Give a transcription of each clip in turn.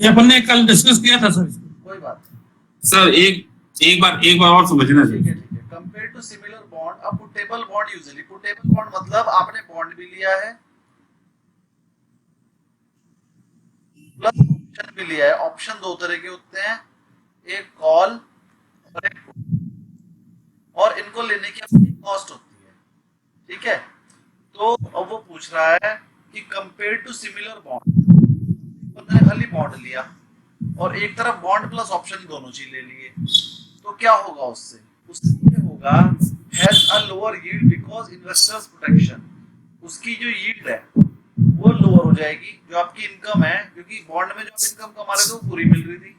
ये अपन ने कल डिस्कस किया था सर। कोई बात नहीं। सर एक बार और समझना ठीक है चाहिए। ठीक है। कंपेयर टू सिमिलर बॉन्ड, अब puttable bond, usually puttable bond मतलब आपने बॉन्ड भी लिया है प्लस ऑप्शन भी लिया है। ऑप्शन दो तरह के होते हैं, एक कॉल और एक पुट, और इनको लेने की अपनी कॉस्ट होती है। ठीक है, तो अब वो पूछ रहा है कि कंपेयर टू सिमिलर बॉन्ड, बंदे ने खाली बॉन्ड लिया और एक तरफ बॉन्ड प्लस ऑप्शन दोनों चीज ले लिए, तो क्या होगा उससे? उससे ये होगा has a lower yield because investors protection. उसकी जो यील्ड है वो लोअर हो जाएगी, जो आपकी इनकम है, क्योंकि बॉन्ड में जो आप इनकम कमा रहे थे वो पूरी मिल रही थी,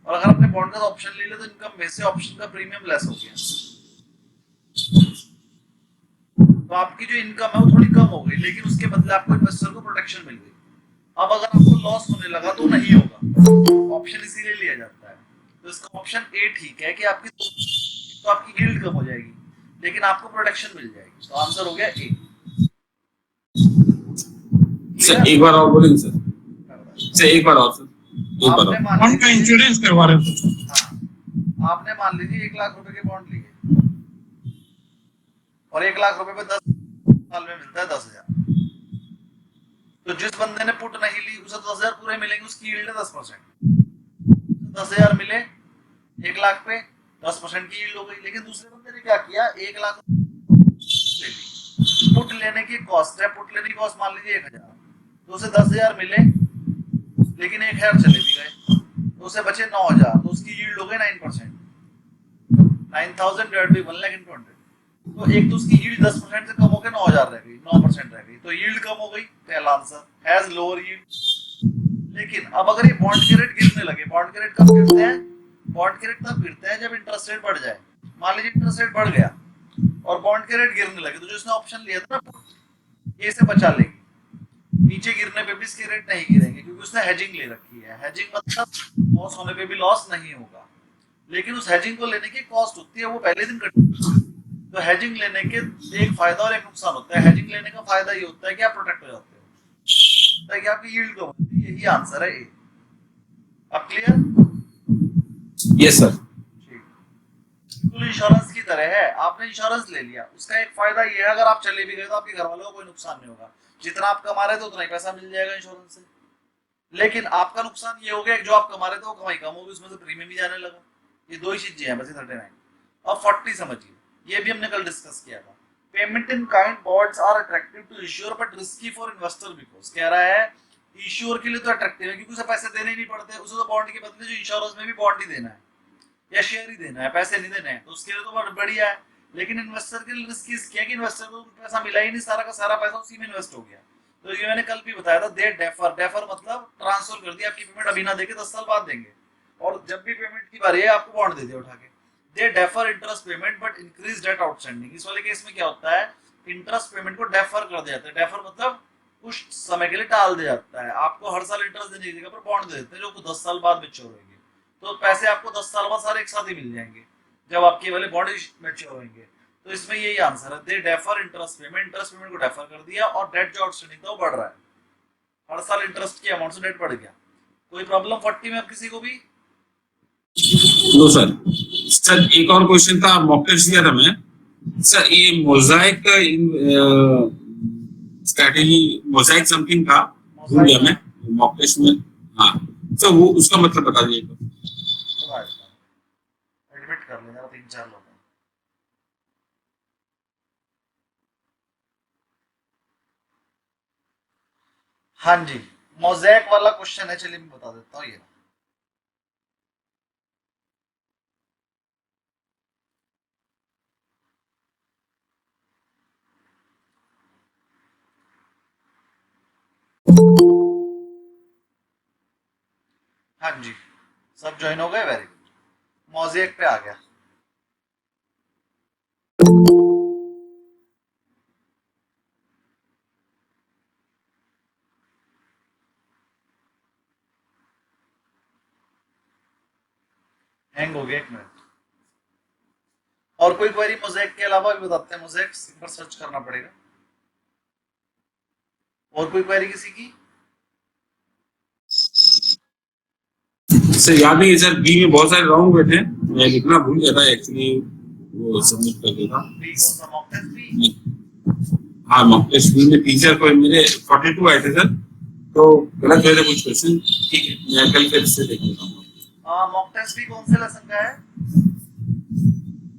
और अगर आपने बॉन्ड का ऑप्शन ले लिया तो इनकम में से ऑप्शन का प्रीमियम लेस हो गया, तो आपकी जो इनकम है वो थोड़ी कम हो गई, लेकिन उसके बदले आपको इन्वेस्टर को प्रोटेक्शन मिल गई। अब अगर आपको लॉस होने लगा तो नहीं होगा, ऑप्शन इसीलिए लिया जाता है। तो इसका ऑप्शन ए ठीक है कि आपकी तो आपकी गिल्ड कम हो जाएगी लेकिन आपको प्रोटेक्शन मिल जाएगी, तो आंसर हो गया ए। सर एक बार और बोलेंगे सर। सर एक बार और सर, एक बार आपने और। मान बॉन्ड का इंश्योरेंस करवा रहे थे। हाँ, आपने मान लीजिए 1 लाख रुपए के बॉन्ड लिए और 1 लाख रुपए पे 10 साल में मिलता है 10,000, तो जिस बंदे ने पुट नहीं ली उसे 10,000 पूरे मिलेंगे, उसकी यील्ड है 10%। 10,000 मिले 1 लाख पे, 10% की यील्ड हो गई। लेकिन दूसरे बंदे ने क्या किया, 1 लाख ले ली। पुट लेने की कॉस्ट है, पुट लेने की कॉस्ट मान लीजिए 1,000, तो उसे 10,000 मिले लेकिन 1,000 चले भी गए, तो उसे बचे 9,000, तो उसकी यील्ड हो गई 9%। 9,000 डिवाइड बाई 1 लाख इंटू 100, तो एक तो उसकी यील्ड 10% से कम होकर 9,000 रह गई, 9% रह गई, तो यील्ड कम हो गई। पहला आंसर हैज लोअर यील्ड। लेकिन अब अगर ये बॉन्ड के रेट गिरने लगे, बॉन्ड के रेट कब गिरते हैं? बॉन्ड के रेट तब गिरते हैं जब इंटरेस्ट रेट बढ़ जाए। मान लीजिए इंटरेस्ट रेट बढ़ गया और बॉन्ड के रेट गिरने लगे, तो जो इसने ऑप्शन लिया था ना, ये इसे बचा लेगी। नीचे गिरने पे भी इसके रेट नहीं गिरेंगे क्योंकि उसने हेजिंग ले रखी है। हेजिंग मतलब लॉस होने पे भी लॉस नहीं होगा, लेकिन उस हेजिंग को लेने की कॉस्ट होती है, वो पहले दिन कटेगी। तो हेजिंग लेने के एक फायदा और एक नुकसान होता है। हेजिंग लेने का फायदा ये होता है कि आप प्रोटेक्ट हो जाते हो, ताकि आपकी यील्ड कम होती है। यही आंसर है ए। अब क्लियर? Yes sir. बिल्कुल इंश्योरेंस की तरह है, आपने इंश्योरेंस ले लिया, उसका एक फायदा ये है अगर आप चले भी गए तो आपके घर वालों को कोई नुकसान नहीं होगा, जितना आप कमा रहे थे उतना ही पैसा मिल जाएगा इंश्योरेंस से। लेकिन आपका नुकसान ये हो गया कि जो आप कमा रहे थे वो कमाई कम होगी, उसमें से प्रीमियम भी जाने लगा। ये दो ही चीजें हैं बस 39। अब 40 समझिए, ये भी हमने कल डिस्कस किया था। Payment in kind bonds are attractive to issuer but risky for investor, because कह रहा है इश्यूर के लिए तो अट्रैक्टिव है क्योंकि उसे पैसे देने ही नहीं पड़ते, उसे तो बॉन्ड के बदले जो इंश्योरेंस में भी बॉन्ड ही देना है या शेयर ही देना है, पैसे नहीं देने हैं, तो उसके लिए तो बहुत बढ़िया है। लेकिन इन्वेस्टर के लिए रिस्की इसकी है कि इन्वेस्टर को पैसा मिला ही नहीं, सारा का सारा पैसा उसी में इन्वेस्ट हो गया। तो ये मैंने कल भी बताया था, दे डेफर, डेफर मतलब ट्रांसफर कर दिया, आपकी पेमेंट अभी ना देके 10 साल बाद देंगे, और जब भी पेमेंट की बारी है आपको बॉन्ड दे दिया उठा के। They defer interest payment but increase debt outstanding. इस वाले केस में क्या होता है, इंटरेस्ट पेमेंट को डेफर कर दिया जाता है। डेफर मतलब कुछ समय के लिए टाल दिया जाता है, आपको हर साल इंटरेस्ट देने की जगह पर बॉन्ड दे देते हैं जो 10 साल बाद मैच्योर होंगे, तो पैसे आपको 10 साल बाद सारे एक साथ ही मिल जाएंगे जब आपके वाले बॉन्ड मैच्योर होंगे। तो इसमें यही आंसर है, दे डेफर इंटरेस्ट पेमेंट को डेफर कर दिया और डेट जो आउटस्टैंडिंग था वो बढ़ रहा है, हर साल इंटरेस्ट की अमाउंट से डेट बढ़ गया। कोई प्रॉब्लम 40 में अब किसी को भी? No sir. सर एक और क्वेश्चन था, मॉक टेस्ट दिया था मैं सर, ये मोजाइक स्ट्रैटेजी, मोजाइक समथिंग था, भूल गया मैं मॉक टेस्ट में। हाँ सर, वो उसका मतलब बता दीजिए। एडमिट कर लेना 3-4 लोग। हाँ जी, मोज़ेक वाला क्वेश्चन है, चलिए मैं बता देता हूँ। ये हाँ जी, सब ज्वाइन हो गए, वेरी गुड। मोज़ेक पे आ गया। हैंग हो गया 1 मिनट। और कोई क्वेरी मोज़ेक के अलावा भी बताते हैं, मोज़ेक पर सर्च करना पड़ेगा। और कोई क्वेरी किसी की? सर याद नहीं है सर, बी में बहुत सारे रॉन्ग हुए थे, मैं लिखना भूल गया था एक्चुअली, वो सबमिट कर दिया था। बी कौन सा मॉक टेस्ट बी? हाँ मॉक टेस्ट बी में टीचर को मेरे 42 आए थे सर, तो गलत हुए थे कुछ क्वेश्चन, ठीक है मैं कल फिर से देख लेता हूँ। मॉक टेस्ट बी कौन से लेसन का है?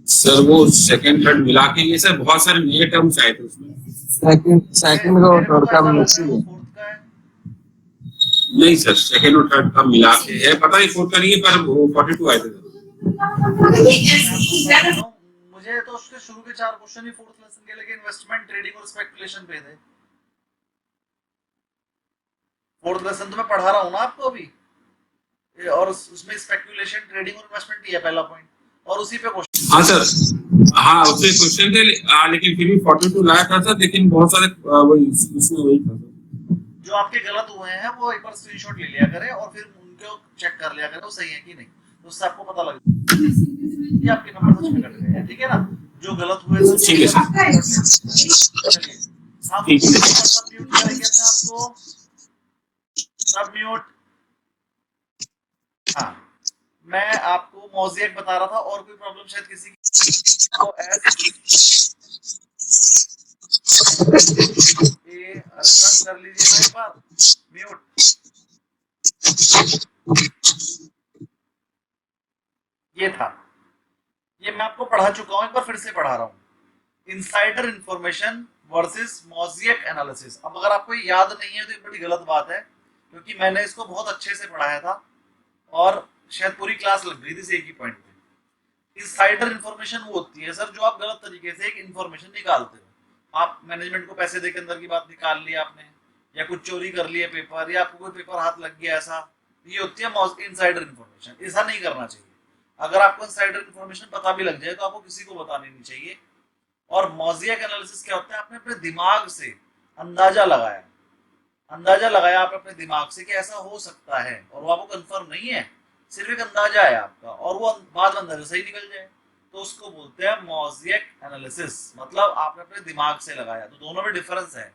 सर वो सेकंड थर्ड मिला के ये सर बहुत सारे नए टर्म्स आए थे उसमें। सेकंड का और थर्ड का मिक्स ही है। फोर्थ का है? नहीं सर, सेकंड और थर्ड का मिला के है, पता नहीं फोर्थ का नहीं है, पर वो 42 आए थे सर। मुझे तो उसके शुरू के 4 क्वेश्चन ही फोर्थ लेसन के लेके इन्वेस्टमेंट, ट्रेडिंग और स्पेकुलेशन पे थे। फोर्थ लेसन तो मैं पढ़ा रहा हूँ ना आपको अभी, और उसमें स्पेकुलेशन, ट्रेडिंग और इन्वेस्टमेंट ही है पहला पॉइंट, और उसी पे क्वेश्चन। हाँ सर, हाँ उससे क्वेश्चन थे, लेकिन फिर भी 42 लाया था सर, लेकिन बहुत सारे वही उसमें वही था सर। जो आपके गलत हुए हैं वो एक बार स्क्रीनशॉट ले लिया करें और फिर उनको चेक कर लिया करें वो सही है कि नहीं, तो उससे आपको पता लग जाएगा कि आपके नंबर सच में कट गए हैं, ठीक है ना? जो गलत हुए थे ठीक है सर, हम ठीक है। सबम्यूट करेंगे अपने आप को, सबम्यूट। हाँ, मैं आपको मोज़ेक बता रहा था, और कोई प्रॉब्लम शायद किसी की तो सर्च कर लीजिए ना एक बार, म्यूट। ये था, ये मैं आपको पढ़ा चुका हूं, एक बार फिर से पढ़ा रहा हूं। Insider information versus mosaic analysis. अब अगर आपको ये याद नहीं है तो ये बड़ी गलत बात है, क्योंकि मैंने इसको बहुत अच्छे से पढ़ाया था और शायद पूरी क्लास लग गई थी इसी एक ही पॉइंट पे। इनसाइडर इंफॉर्मेशन वो होती है सर जो आप गलत तरीके से एक इंफॉर्मेशन निकालते हो। आप मैनेजमेंट को पैसे देकर अंदर की बात निकाल ली आपने, या कुछ चोरी कर लिया पेपर, या आपको कोई पेपर हाथ लग गया, ऐसा ये होती है इनसाइडर इंफॉर्मेशन। ऐसा नहीं करना चाहिए। अगर आपको इनसाइडर इंफॉर्मेशन पता भी लग जाए तो आपको किसी को बतानी नहीं चाहिए। और मोज़ेक एनालिसिस क्या होता है? आपने अपने दिमाग से अंदाजा लगाया, आपने अपने दिमाग से कि ऐसा हो सकता है, और वो आपको कंफर्म नहीं है, सिर्फ एक अंदाजा है आपका, और वो बाद में अंदाजा सही निकल जाए, तो उसको बोलते हैं मोज़ेक एनालिसिस। मतलब आपने अपने दिमाग से लगाया। तो दोनों में डिफरेंस है।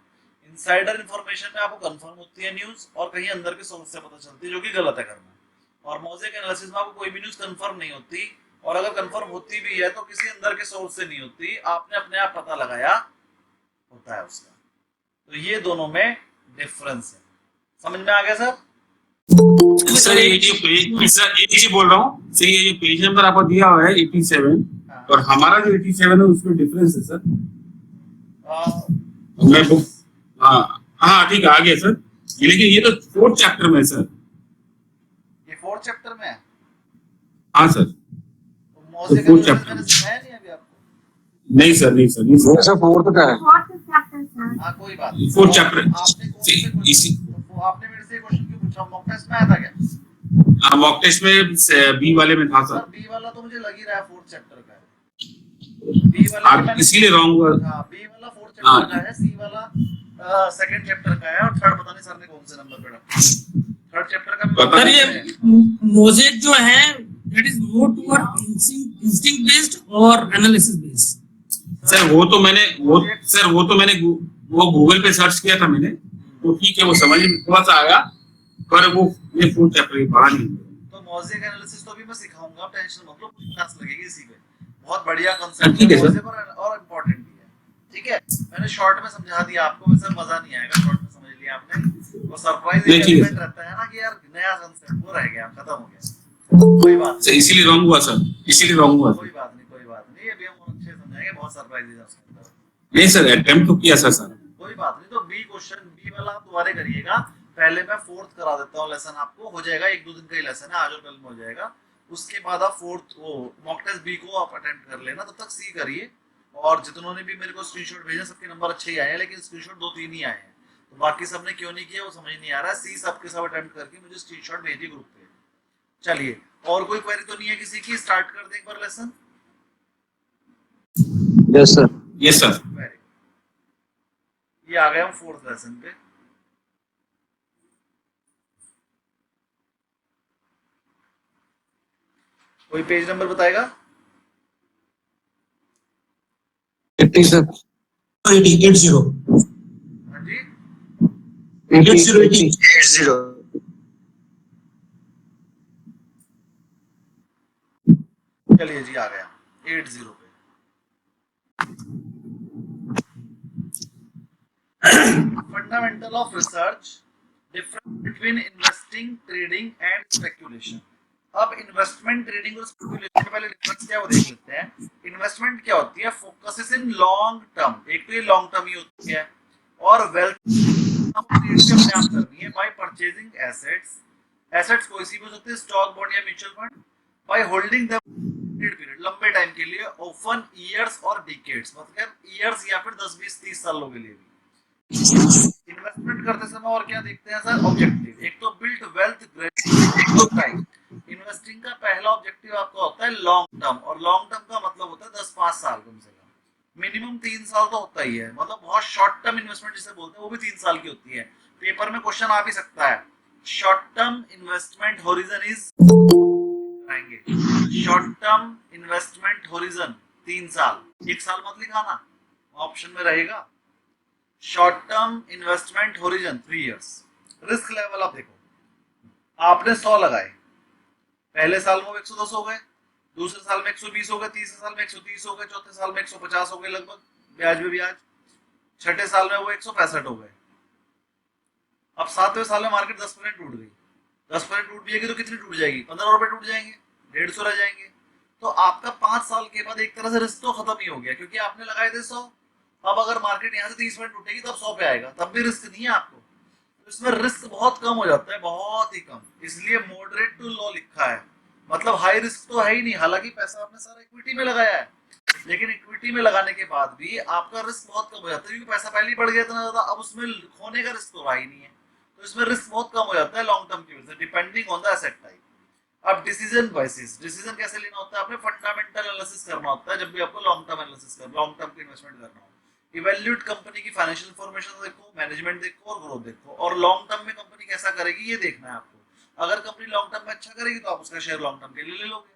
इनसाइडर इंफॉर्मेशन में आपको कंफर्म होती है न्यूज, और कहीं अंदर के सोर्स से पता चलती है, जो कि गलत है करना। और मोज़ेक एनालिसिस में आपको कोई भी न्यूज कंफर्म नहीं होती, और अगर कंफर्म होती भी है तो किसी अंदर के सोर्स से नहीं होती, आपने अपने आप पता लगाया होता है उसका। तो ये दोनों में डिफरेंस है। समझ में आ गया सर? सर ये जो पेज, सर एक चीज बोल रहा हूँ सर, ये जो पेज नंबर आपको दिया हुआ है 87, और हमारा जो 87 है उसमें डिफरेंस है सर। मैं बुक, हाँ ठीक है, आ गया सर। लेकिन ये तो 4th चैप्टर में है सर। ये 4th चैप्टर में है? हाँ सर, तो मोज़ेक fourth एनालिसिस chapter मैंने सिखाया नहीं अभी आपको? नहीं सर, नहीं सर, नहीं वो सर, सब फोर्थ का है। हाँ कोई बात नहीं। 4th चैप्टर आपने कौन से इसी तो आपने मेरे से क्वेश्चन क्यों पूछा? मॉक टेस्ट में आया था क्या? मॉक टेस्ट में बी वाले में था सर सर। बी वाला तो मुझे लग ही रहा है 4th चैप्टर का है। बी वाला आप इसीलिए रॉन्ग हुआ। हाँ, बी वाला 4th चैप्टर का है, सी वाला 2nd चैप्टर का है, और थर्ड पता नहीं सर ने कौन से नंबर पे रखा। 3rd चैप्टर का भी पता सर नहीं ये मोज़ेक जो है that is more toward instinct based और एनालिसिस बेस्ड। सर वो तो मैंने वो गूगल पे सर्च किया था मैंने, तो ठीक है वो समझ में थोड़ा सा आया, पर वो ये 4th चैप्टर पढ़ा नहीं। तो मोज़ेक एनालिसिस तो भी मैं सिखाऊंगा, आप टेंशन मत लो, पूरी क्लास लगेगी इसी पे। बहुत बढ़िया कांसेप्ट ठीक है है सर। मोज़ेक, और इंपॉर्टेंट भी है। ठीक है, मैंने शॉर्ट में समझा दिया आपको, वैसे मजा नहीं आएगा, शॉर्ट में समझ लिया आपने। वो सरप्राइज नहीं, ठीक है एलिमेंट रहता है ना कि यार नया कांसेप्ट वो रह गया, खत्म हो गया। कोई बात सर इसीलिए रॉन्ग हुआ सर, इसीलिए रॉन्ग हुआ। कोई बात नहीं, अभी हम अच्छे समझाएंगे, बहुत सरप्राइजेस है उसके अंदर। नहीं सर, अटेम्प्ट तो किया सर। कोई बात नहीं, तो बी क्वेश्चन, बी वाला आप दोबारा करिएगा। पहले मैं 4th करा देता हूँ लेसन, आपको हो जाएगा, 1-2 दिन का ही लेसन है, आज और कल में हो जाएगा। उसके बाद आप 4th वो मॉक टेस्ट बी को आप अटेम्प्ट कर लेना, तब तक सी करिए। और जितनों ने भी मेरे को स्क्रीनशॉट भेजे सबके नंबर अच्छे ही आए हैं, लेकिन स्क्रीनशॉट 2-3 ही आए हैं, तो बाकी सबने क्यों नहीं किया वो समझ नहीं आ रहा है। सी सबके सब अटेम्प्ट करके मुझे स्क्रीनशॉट भेजिए ग्रुप पे। चलिए, और कोई क्वेरी तो नहीं है किसी की? स्टार्ट कर दें एक बार lesson. Yes sir. Yes sir. Very, ये आ गए हम 4th लेसन पे। कोई पेज नंबर बताएगा? 80 सर। 80 हाँ जी, 80 80 80। चलिए जी, आ गया 80 पे। Fundamental of research, difference between investing, trading and speculation. अब इन्वेस्टमेंट, ट्रेडिंग और स्पेकुलेशन के पहले डिफरेंस क्या है वो देख लेते हैं। इन्वेस्टमेंट क्या होती है? फोकसेस इन लॉन्ग टर्म, एक तो ये लॉन्ग टर्म ही होती है, और वेल्थ अपने आप करनी है बाय परचेजिंग एसेट्स। एसेट्स कोई सी भी हो सकती है, स्टॉक, बॉन्ड या mutual fund, by holding them period, लंबे टाइम के लिए, ऑफन ईयर्स और डिकेड्स, मतलब ईयर्स या फिर 10 20 30 सालों के लिए भी। इन्वेस्टमेंट करते समय और क्या देखते हैं सर? ऑब्जेक्टिव, एक तो build wealth gradually time. Investing का पहला ऑब्जेक्टिव आपका होता है लॉन्ग टर्म, और लॉन्ग टर्म का मतलब होता है 10-5 साल कम से कम, मिनिमम 3 साल तो होता ही है, मतलब बहुत शॉर्ट टर्म इन्वेस्टमेंट जिसे बोलते हैं वो भी 3 साल की होती है। पेपर में क्वेश्चन आ भी सकता है, short term investment horizon is, short term investment horizon 3 साल, 1 साल मत लिखाना, ऑप्शन में रहेगा। Short term investment horizon 3 years. Risk level आप देखो, आपने 100 लगाए, पहले साल में 110 हो गए, दूसरे साल में 120 हो गए, तीसरे साल में 130 हो गए, चौथे साल में 150 हो गए लगभग, ब्याज में ब्याज, छठे साल में वो 165 हो गए। अब 7वें साल में मार्केट 10% टूट गई, 10% टूट जाएगी तो कितनी टूट जाएगी? 15 रुपए टूट जाएंगे, 150 रह जाएंगे। तो आपका 5 साल के बाद एक तरह से रिस्क तो खत्म ही हो गया, क्योंकि आपने लगाए थे 100, अब अगर मार्केट यहाँ से 30% टूटेगी तब 100 पे आएगा, तब भी रिस्क नहीं है आपको। तो इसमें रिस्क बहुत कम हो जाता है, बहुत ही कम, इसलिए मॉडरेट टू लो लिखा है, मतलब हाई रिस्क तो है ही नहीं। हालांकि पैसा आपने सारा इक्विटी में लगाया है, लेकिन इक्विटी में लगाने के बाद भी आपका रिस्क बहुत कम हो जाता है, क्योंकि पैसा पहले ही बढ़ गया इतना ज्यादा, अब उसमें खोने का रिस्क तो रहा ही नहीं है। तो इसमें रिस्क बहुत कम हो जाता है लॉन्ग टर्म की वजह से, depending on the asset type. अब डिसीजन बेसिस, डिसीजन कैसे लेना होता है? आपने फंडामेंटल एनालिसिस करना होता है जब भी आपको लॉन्ग टर्म एनालिसिस करना, लॉन्ग टर्म की इन्वेस्टमेंट करना हो। इवैल्यूएट कंपनी की फाइनेंशियल इंफॉर्मेशन देखो, मैनेजमेंट देखो और ग्रोथ देखो, और लॉन्ग टर्म में कंपनी कैसा करेगी ये देखना है आपको। अगर कंपनी लॉन्ग टर्म में अच्छा करेगी तो आप उसका शेयर लॉन्ग टर्म के लिए ले लोगे।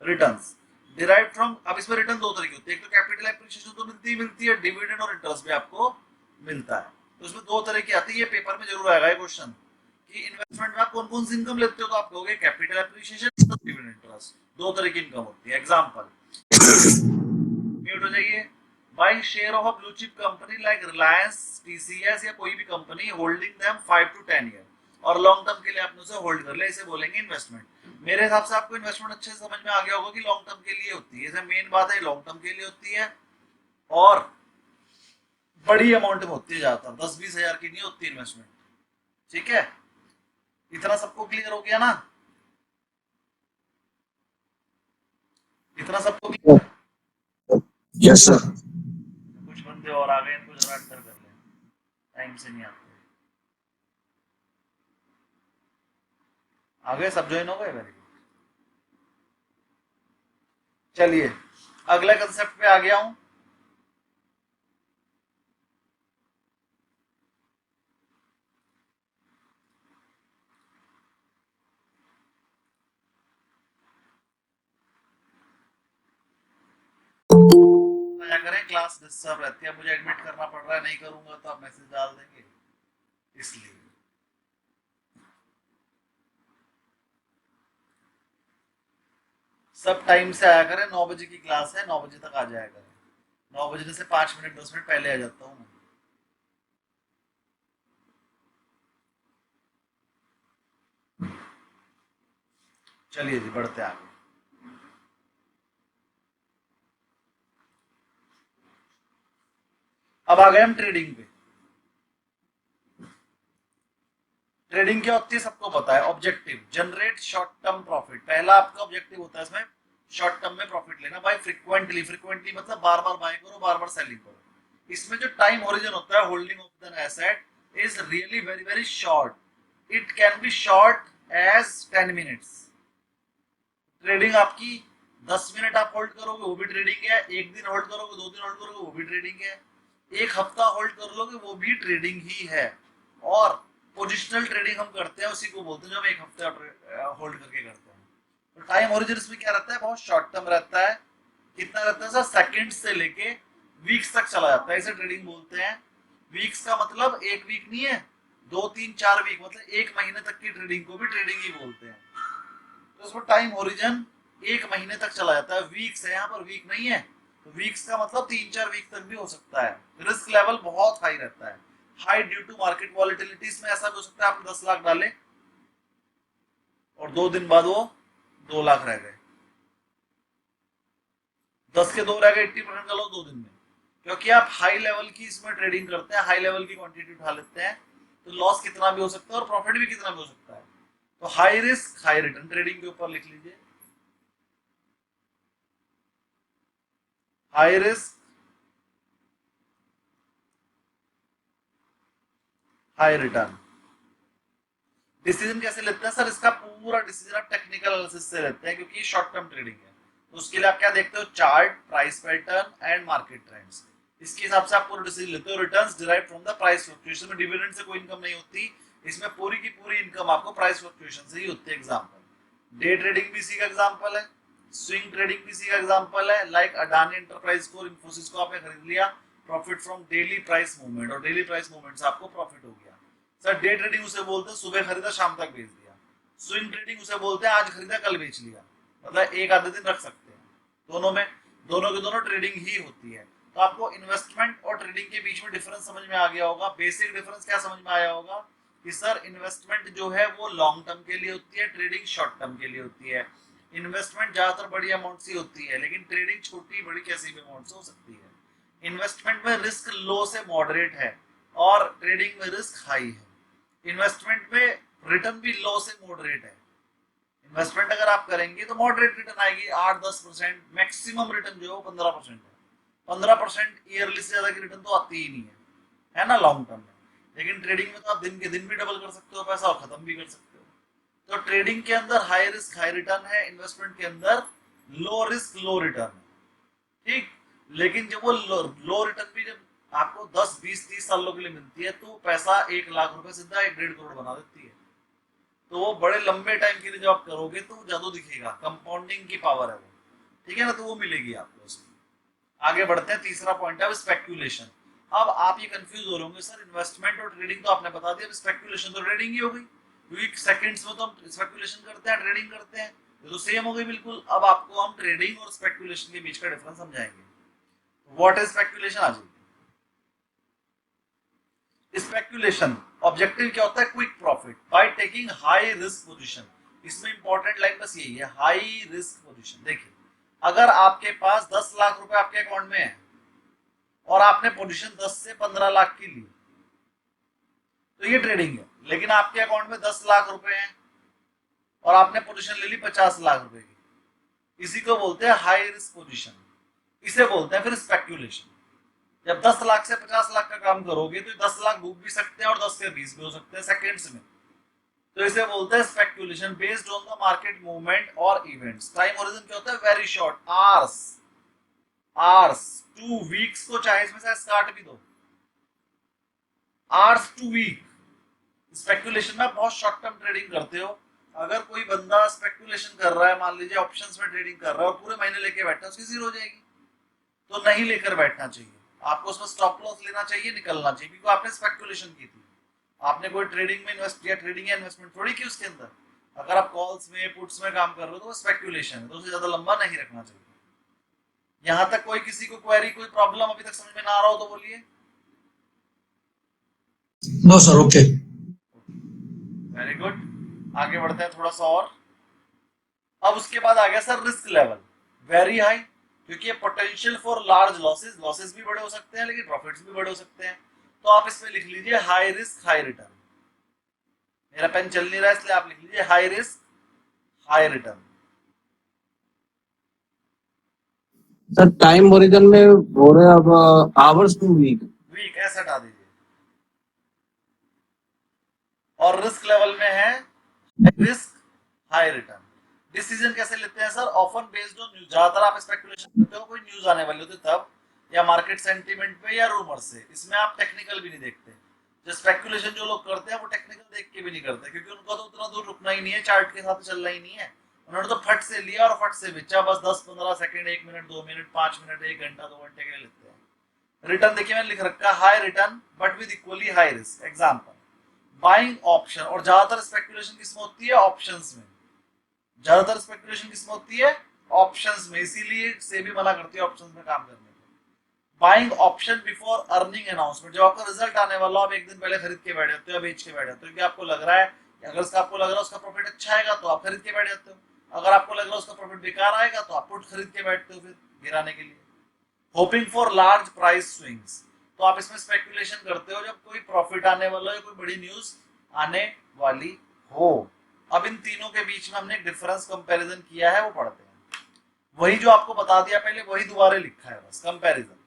रिटर्न्स डिराइव्ड फ्रॉम, अब इसमें रिटर्न दो तरह की होती है, एक तो कैपिटल एप्रिसिएशन तो मिलती है, डिविडेंड और इंटरेस्ट भी आपको मिलता है। तो इसमें दो तरह की आती है, ये पेपर में जरूर आएगा ये क्वेश्चन कि इन्वेस्टमेंट में आप कौन कौन सी इनकम लेते हो, तो आप कहोगे कैपिटल एप्रिसिएशन, डिविडेंड, इंटरेस्ट, दो तरह की इनकम होती है। एग्जांपल म्यूट हो जाइए, buying share of a blue chip company like Reliance, TCS या कोई भी company, holding them 5 to 10 year, और लॉन्ग टर्म के लिए आपने उसे होल्ड कर लिया, इसे बोलेंगे इन्वेस्टमेंट। मेरे हिसाब से आपको इन्वेस्टमेंट अच्छे से समझ में आ गया होगा कि लॉन्ग टर्म के लिए होती है, मेन बात है लॉन्ग टर्म के लिए होती है, और बड़ी अमाउंट में होती है, ज्यादातर 10-20 हजार की नहीं होती इन्वेस्टमेंट। ठीक है, इतना सबको क्लियर हो गया ना? इतना सबको क्लियर? Yes sir. कुछ बंदे और आ गए, इनको जरा अंदर कर ले, टाइम से नहीं आते। आ गए सब, ज्वाइन हो गए, वेरी गुड। चलिए अगले कंसेप्ट पे आ गया हूं। क्या करें, क्लास डिस्टर्ब रहती है, मुझे एडमिट करना पड़ रहा है, नहीं करूंगा तो आप मैसेज डाल देंगे, इसलिए। सब टाइम से आया करें, 9 बजे की क्लास है, 9 बजे तक आ जाया करें, 9 बजने से 5 मिनट 10 मिनट पहले आ जाता हूँ मैं। चलिए जी बढ़ते आगे। अब आ गए हम ट्रेडिंग पे। ट्रेडिंग क्या होती है सबको पता है, objective generate short term profit, पहला आपका ऑब्जेक्टिव होता है इसमें शॉर्ट टर्म में प्रॉफिट लेना बाय फ्रीक्वेंटली, फ्रीक्वेंटली मतलब बार बार बाय करो, बार बार सेलिंग करो। इसमें जो टाइम ओरिजिन होता है holding of the asset is really very very short, it can be short as 10 minutes. Trading आपकी 10 मिनट आप होल्ड करोगे वो भी ट्रेडिंग है, एक दिन होल्ड करोगे, 2 दिन होल्ड करोगे वो भी ट्रेडिंग है, एक हफ्ता होल्ड कर लोगे वो भी ट्रेडिंग ही है। और पोजिशनल ट्रेडिंग हम करते हैं उसी को बोलते हैं जो हम एक हफ्ते होल्ड करके करते हैं। तो टाइम ओरिजिन इसमें क्या रहता है, बहुत शॉर्ट टर्म रहता है। कितना रहता है सर, सेकंड से लेके वीक्स तक चला जाता है, इसे ट्रेडिंग बोलते हैं। वीक्स का मतलब एक वीक नहीं है, 2-3-4 वीक, मतलब एक महीने तक की ट्रेडिंग को भी ट्रेडिंग ही बोलते हैं। तो इसमें टाइम ओरिजिन एक महीने तक चला जाता है, वीक्स है, यहाँ पर वीक नहीं है, तो वीक्स का मतलब 3-4 वीक तक भी हो सकता है। रिस्क लेवल बहुत हाई रहता है, high due to market volatility. इसमें ऐसा भी हो सकता है आपने 10 लाख डाले और 2 दिन बाद वो 2 लाख रह गए, 10 के 2 रह गए, 80% का लॉस 2 दिन में, क्योंकि आप हाई लेवल की इसमें ट्रेडिंग करते हैं, हाई लेवल की क्वांटिटी उठा लेते हैं, तो लॉस कितना भी हो सकता है और प्रॉफिट भी कितना भी हो सकता है। तो high risk high return trading के ऊपर लिख लीजिए, high risk high return. Decision कैसे लेते हैं सर? इसका पूरा डिसीजन आप टेक्निकल एनालिसिस से लेते हैं, क्योंकि शॉर्ट टर्म ट्रेडिंग है, तो उसके लिए आप क्या देखते हो? Chart, price pattern and market trends. इसके हिसाब से आप पूरा डिसीजन लेते हो। Returns derive from the price fluctuation में डिविडेंड से कोई इनकम नहीं होती, इसमें पूरी की पूरी इनकम आपको प्राइस फ्लक्चुएशन से ही होती है। एग्जांपल डे ट्रेडिंग भी इसी का एग्जांपल है, स्विंग ट्रेडिंग भी इसी का एग्जांपल है। लाइक अडानी एंटरप्राइज को, इन्फोसिस को आपने खरीद लिया, profit from daily price movement, और डेली प्राइस मूवमेंट से आपको प्रॉफिट हो गया। सर डे ट्रेडिंग उसे बोलते हैं सुबह खरीदा शाम तक बेच दिया। स्विंग ट्रेडिंग उसे बोलते हैं आज खरीदा कल बेच लिया, मतलब एक आधे दिन रख सकते हैं। दोनों में दोनों की दोनों ट्रेडिंग ही होती है। तो आपको इन्वेस्टमेंट और ट्रेडिंग के बीच में डिफरेंस समझ में आ गया होगा। बेसिक डिफरेंस क्या समझ में आया होगा कि सर इन्वेस्टमेंट जो है वो लॉन्ग टर्म के लिए होती है, ट्रेडिंग शॉर्ट टर्म के लिए होती है। इन्वेस्टमेंट ज्यादातर बड़ी अमाउंट से होती है, लेकिन ट्रेडिंग छोटी बड़ी कैसी भी अमाउंट से हो सकती है। इन्वेस्टमेंट में रिस्क लो से मॉडरेट है और ट्रेडिंग में रिस्क हाई है। इन्वेस्टमेंट में रिटर्न भी लो से मॉडरेट है। इन्वेस्टमेंट अगर आप करेंगे तो मॉडरेट रिटर्न आएगी 8-10%, मैक्सिमम रिटर्न जो है 15% है। 15% ईयरली से ज्यादा की रिटर्न तो आती ही नहीं है ना लॉन्ग टर्म में। लेकिन ट्रेडिंग में तो आप दिन के दिन भी डबल कर सकते हो पैसा और खत्म भी कर सकते हो। तो ट्रेडिंग के अंदर हाई रिस्क हाई रिटर्न है, इन्वेस्टमेंट के अंदर लो रिस्क लो रिटर्न है, ठीक। लेकिन जब वो लो रिटर्न भी जब आपको 10, 20, 30 सालों के लिए मिलती है, तो पैसा 1 लाख रुपए सीधा 1-1.5 करोड़ बना देती है। तो वो बड़े लंबे टाइम के लिए जब आप करोगे तो ज्यादा दिखेगा, कंपाउंडिंग की पावर है वो, ठीक है ना, तो वो मिलेगी आपको उसमें। आगे बढ़ते हैं, तीसरा पॉइंट है स्पेक्यूलेशन। अब आप ये कंफ्यूज हो रहे होंगे, सर इन्वेस्टमेंट और ट्रेडिंग तो आपने बता दिया, स्पेक्यूलेशन तो ट्रेडिंग ही हो गई, क्योंकि सेकंड्स में तो हम स्पेक्यूलेशन करते हैं, ट्रेडिंग करते हैं, तो सेम हो गई बिल्कुल। अब आपको हम ट्रेडिंग और स्पेक्यूलेशन के बीच का डिफरेंस समझाएंगे। What is speculation? आ जाइए। स्पेक्यूलेशन ऑब्जेक्टिव क्या होता है? Quick profit by taking high risk position. इसमें इंपॉर्टेंट लाइन बस यही है, हाई रिस्क पोजीशन। देखिए अगर आपके पास 10 लाख रुपए आपके अकाउंट में है और आपने पोजीशन 10 से 15 लाख की ली, तो ये ट्रेडिंग है। लेकिन आपके अकाउंट में 10 लाख रुपए हैं और आपने पोजीशन ले ली 50 लाख रुपए की, इसी को बोलते हैं हाई रिस्क पोजीशन, इसे बोलते हैं फिर स्पेक्यूलेशन। जब 10 लाख से 50 लाख का काम करोगे तो 10 लाख डूब भी सकते हैं और 10 से 20 भी हो सकते हैं सेकंड्स में, तो इसे बोलते हैं speculation based on the market movement और इवेंट्स। टाइम होरिजन क्या होता है? Very short, hours two weeks को चाहे इसमें से काट भी दो, आवर्स टू वीक। स्पेक्यूलेशन में बहुत शॉर्ट टर्म ट्रेडिंग करते हो। अगर कोई बंदा स्पेक्यूलेशन कर रहा है, मान लीजिए ऑप्शंस में ट्रेडिंग कर रहा है और पूरे महीने लेके बैठा है, उसकी जीरो हो जाएगी। तो नहीं लेकर बैठना चाहिए आपको, उसमें स्टॉप लॉस लेना चाहिए, निकलना चाहिए, क्योंकि आपने स्पेक्यूलेशन की थी। आपने कोई ट्रेडिंग में इन्वेस्ट किया, ट्रेडिंग या इन्वेस्टमेंट थोड़ी की उसके अंदर। अगर आप कॉल्स में पुट्स में काम कर रहे हो तो वो स्पेक्यूलेशन है, तो उसे ज्यादा लंबा नहीं रखना चाहिए। यहां तक कोई किसी को क्वेरी, कोई प्रॉब्लम अभी तक समझ में ना आ रहा हो तो बोलिए। No sir, okay. Very good, आगे बढ़ते हैं थोड़ा सा और। अब उसके बाद आ गया sir risk level, very high, क्योंकि potential for large losses, losses भी बड़े हो सकते हैं लेकिन प्रॉफिट्स भी बड़े हो सकते हैं। तो आप इसमें लिख लीजिए हाई रिस्क हाई रिटर्न। मेरा पेन चल नहीं रहा है इसलिए आप लिख लीजिए high risk high return. Sir time origin में हो रहे अब आवर्स टू वीक, वीक ऐसा हटा दीजिए। और रिस्क लेवल में है रिस्क हाई रिटर्न। डिसीजन कैसे लेते हैं sir? Often based on news. ज्यादातर आप स्पेकुलेशन करते हो कोई न्यूज आने वाली होती तब, या मार्केट सेंटीमेंट पे या रूमर से। इसमें आप टेक्निकल भी नहीं देखते। जो स्पेकुलेशन जो लोग करते हैं वो टेक्निकल देख के भी नहीं करते, क्योंकि उनको तो उतना दूर रुकना ही नहीं है, चार्ट के साथ चलना ही नहीं है। उन्होंने तो फट से लिया और फट से बेचा, बस 10-15 सेकंड, 1 मिनट, 2 मिनट, 5 मिनट, 1 घंटा, 2 घंटे के लिए लेते हैं। रिटर्न देखिए मैंने लिख रखा है high return but with equally high risk. Example buying option, और ज्यादातर स्पेकुलेशन किसमें होती है? ऑप्शंस में। ज्यादातर स्पेकुलेशन किसमें होती है? ऑप्शंस में, इसीलिए सेबी मना करती है ऑप्शंस में काम करने को। Buying option before earning announcement, जब आपका रिजल्ट आने वाला, आप एक दिन पहले खरीद के बैठ जाते हो या बेच के बैठ जाते हो, क्योंकि आपको लग रहा है, अगर आपको लग रहा है उसका प्रॉफिट अच्छा आएगा तो आप खरीद के बैठ जाते हो, अगर आपको लग रहा है उसका प्रॉफिट बेकार आएगा तो आप पुट खरीद के बैठते हो फिर गिराने के लिए। Hoping for large price swings, तो आप इसमें स्पेकुलेशन करते हो जब कोई प्रॉफिट आने वाला है, कोई बड़ी न्यूज आने वाली हो। अब इन तीनों के बीच में हमने एक डिफरेंस कंपैरिजन किया है, वो पढ़ते हैं। वही जो आपको बता दिया पहले, वही दोबारा लिखा है, बस कंपैरिजन।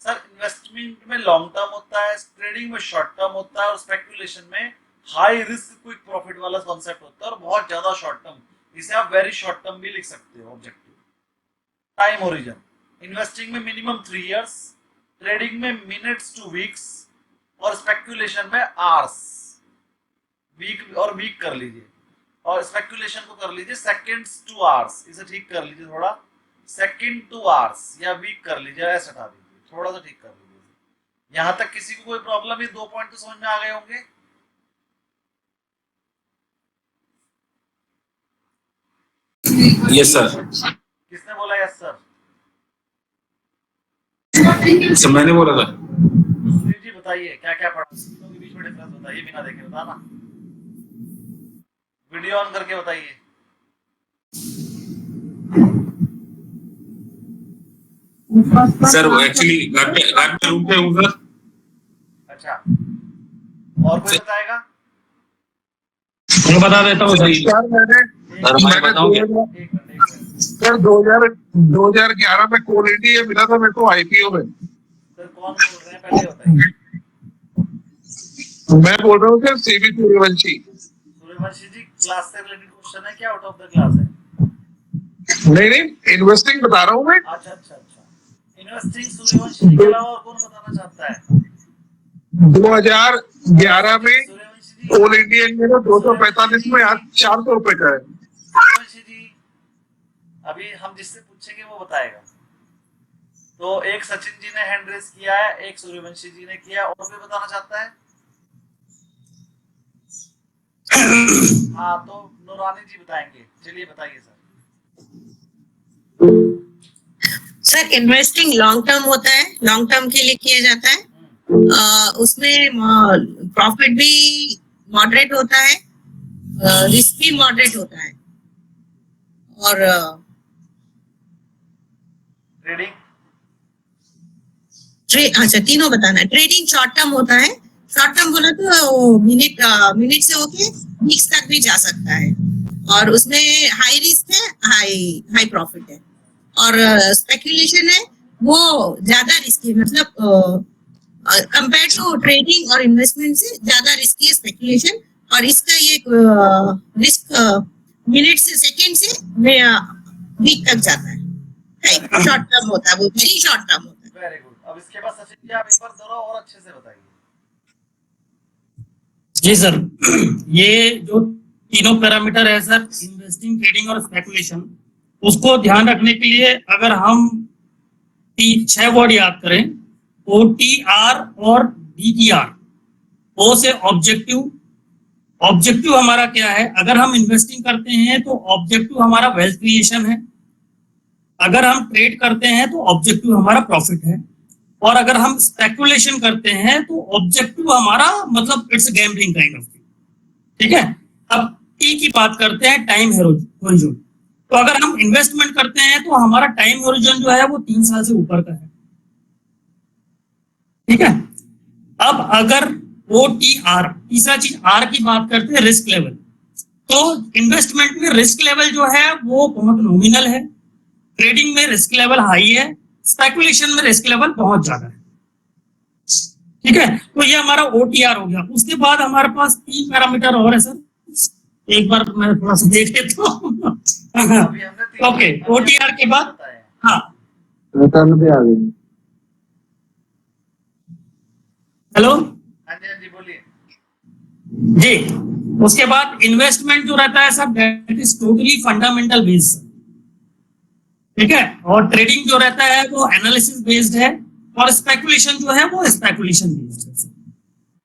सर इन्वेस्टमेंट में लॉन्ग टर्म होता है, ट्रेडिंग में शॉर्ट टर्म होता है, और स्पेकुलेशन में हाई रिस्क क्विक प्रॉफिट वाला कॉन्सेप्ट होता है और बहुत ज्यादा शॉर्ट टर्म। इसे आप वेरी शॉर्ट टर्म भी लिख सकते हो ऑब्जेक्टिव। टाइम ओरिजिन, इन्वेस्टिंग में मिनिमम 3 इयर्स, ट्रेडिंग में मिनट्स टू वीक्स, और स्पेकुलेशन में आवर्स, वीक और वीक कर लीजिए, और स्पेकुलेशन को कर लीजिए सेकंड्स टू आवर्स, इसे ठीक कर लीजिए थोड़ा, सेकंड टू आवर्स या वीक कर लीजिए, ऐसे हटा दीजिए, थोड़ा सा ठीक कर लीजिए। यहां तक किसी को कोई प्रॉब्लम? ये 2 पॉइंट तो समझ में आ गए होंगे। Yes sir. किसने बोला यस सर? सर मैंने बोला था। सुनील जी बताइए क्या क्या पढ़ा, तीनों के बीच में डिफरेंस बताइए, बिना देखे बताना, वीडियो ऑन करके बताइए। सर एक्चुअली घर पे रूम पे हूँ सर। अच्छा, और कोई बताएगा? मैं बता देता हूँ सही। सर मैंने बताऊँ क्या? एक मिनट। सर 2011 में कोल इंडिया मिला था मेरे को आईपीओ में। सर कौन बोल रहे हैं पहले बताइए। मैं बोल रहा हूँ सर सीबी सूर्यवंशी। सूर्यवंशी जी, क्लास से रिलेटेड क्वेश्चन है क्या, आउट ऑफ द क्लास है? नहीं इन्वेस्टिंग बता रहा हूँ मैं। अच्छा अच्छा अच्छा, इन्वेस्टिंग सूर्यवंशी जी के अलावा और कौन बताना चाहता है? 2011 में सूर्यवंशी जी, कोल इंडिया में 245 में आज 400 रुपए का है। सूर्यवंशी जी अभी हम जिससे पूछेंगे वो बताएगा। तो एक सचिन जी ने हैंड रेस किया है, एक सूर्यवंशी जी ने किया, और कोई बताना चाहता है? हाँ तो नूरानी जी बताएंगे, चलिए बताइए sir. Sir investing long term होता है, लॉन्ग टर्म के लिए किया जाता है। उसमें प्रॉफिट भी मॉडरेट होता है, रिस्क भी मॉडरेट होता है, और ट्रेडिंग, अच्छा तीनों बताना है। ट्रेडिंग शॉर्ट टर्म होता है, शॉर्ट टर्म बोला तो मिनट से होके वीक्स तक भी जा सकता है, और उसमें हाई रिस्क है, हाई प्रॉफिट है। और स्पेकुलेशन है, वो ज्यादा रिस्की है, मतलब कंपेयर टू ट्रेडिंग और इन्वेस्टमेंट से ज्यादा रिस्की है स्पेकुलेशन, और इसका ये रिस्क मिनट से सेकंड से वीक तक जाता है। शॉर्ट टर्म होता है, वो वेरी शॉर्ट टर्म होता है। Very good. अब इसके बाद सचिन जी आप एक बार दोहराओ और अच्छे से बताइए। जी सर, ये जो तीनों पैरामीटर है सर, इन्वेस्टिंग, ट्रेडिंग और स्पेकुलेशन, उसको ध्यान रखने के लिए अगर हम 6 वर्ड याद करें, OTR और DTR। O से ऑब्जेक्टिव, ऑब्जेक्टिव हमारा क्या है? अगर हम इन्वेस्टिंग करते हैं तो ऑब्जेक्टिव हमारा वेल्थ क्रिएशन है, अगर हम ट्रेड करते हैं तो ऑब्जेक्टिव हमारा प्रॉफिट है, और अगर हम स्पेकुलेशन करते हैं तो ऑब्जेक्टिव हमारा मतलब it's gambling kind of thing. ठीक है, अब T की बात करते हैं, टाइम होरिजन। तो अगर हम इन्वेस्टमेंट करते हैं तो हमारा टाइम होरिजन जो है वो 3 साल से ऊपर का है। ठीक है, अब अगर OTR, तीसरा चीज R की बात करते हैं, रिस्क लेवल। तो इन्वेस्टमेंट में रिस्क लेवल जो है वो बहुत नॉमिनल है, ट्रेडिंग में रिस्क लेवल हाई है, स्पेकुलेशन में रिस्क लेवल बहुत ज्यादा है। ठीक है, तो ये हमारा OTR हो गया। उसके बाद हमारे पास 3 पैरामीटर और है सर, एक बार मैं थोड़ा सा देख लेता हूँ। ओके, OTR के बाद हाँ रिटर्न भी आ गई। हाँ हेलो जी बोलिए जी। उसके बाद इन्वेस्टमेंट जो रहता है sir, that is totally fundamental based. ठीक है, और ट्रेडिंग जो रहता है वो एनालिसिस बेस्ड है, और स्पेकुलेशन जो है वो स्पेकुलेशन बेस्ड है।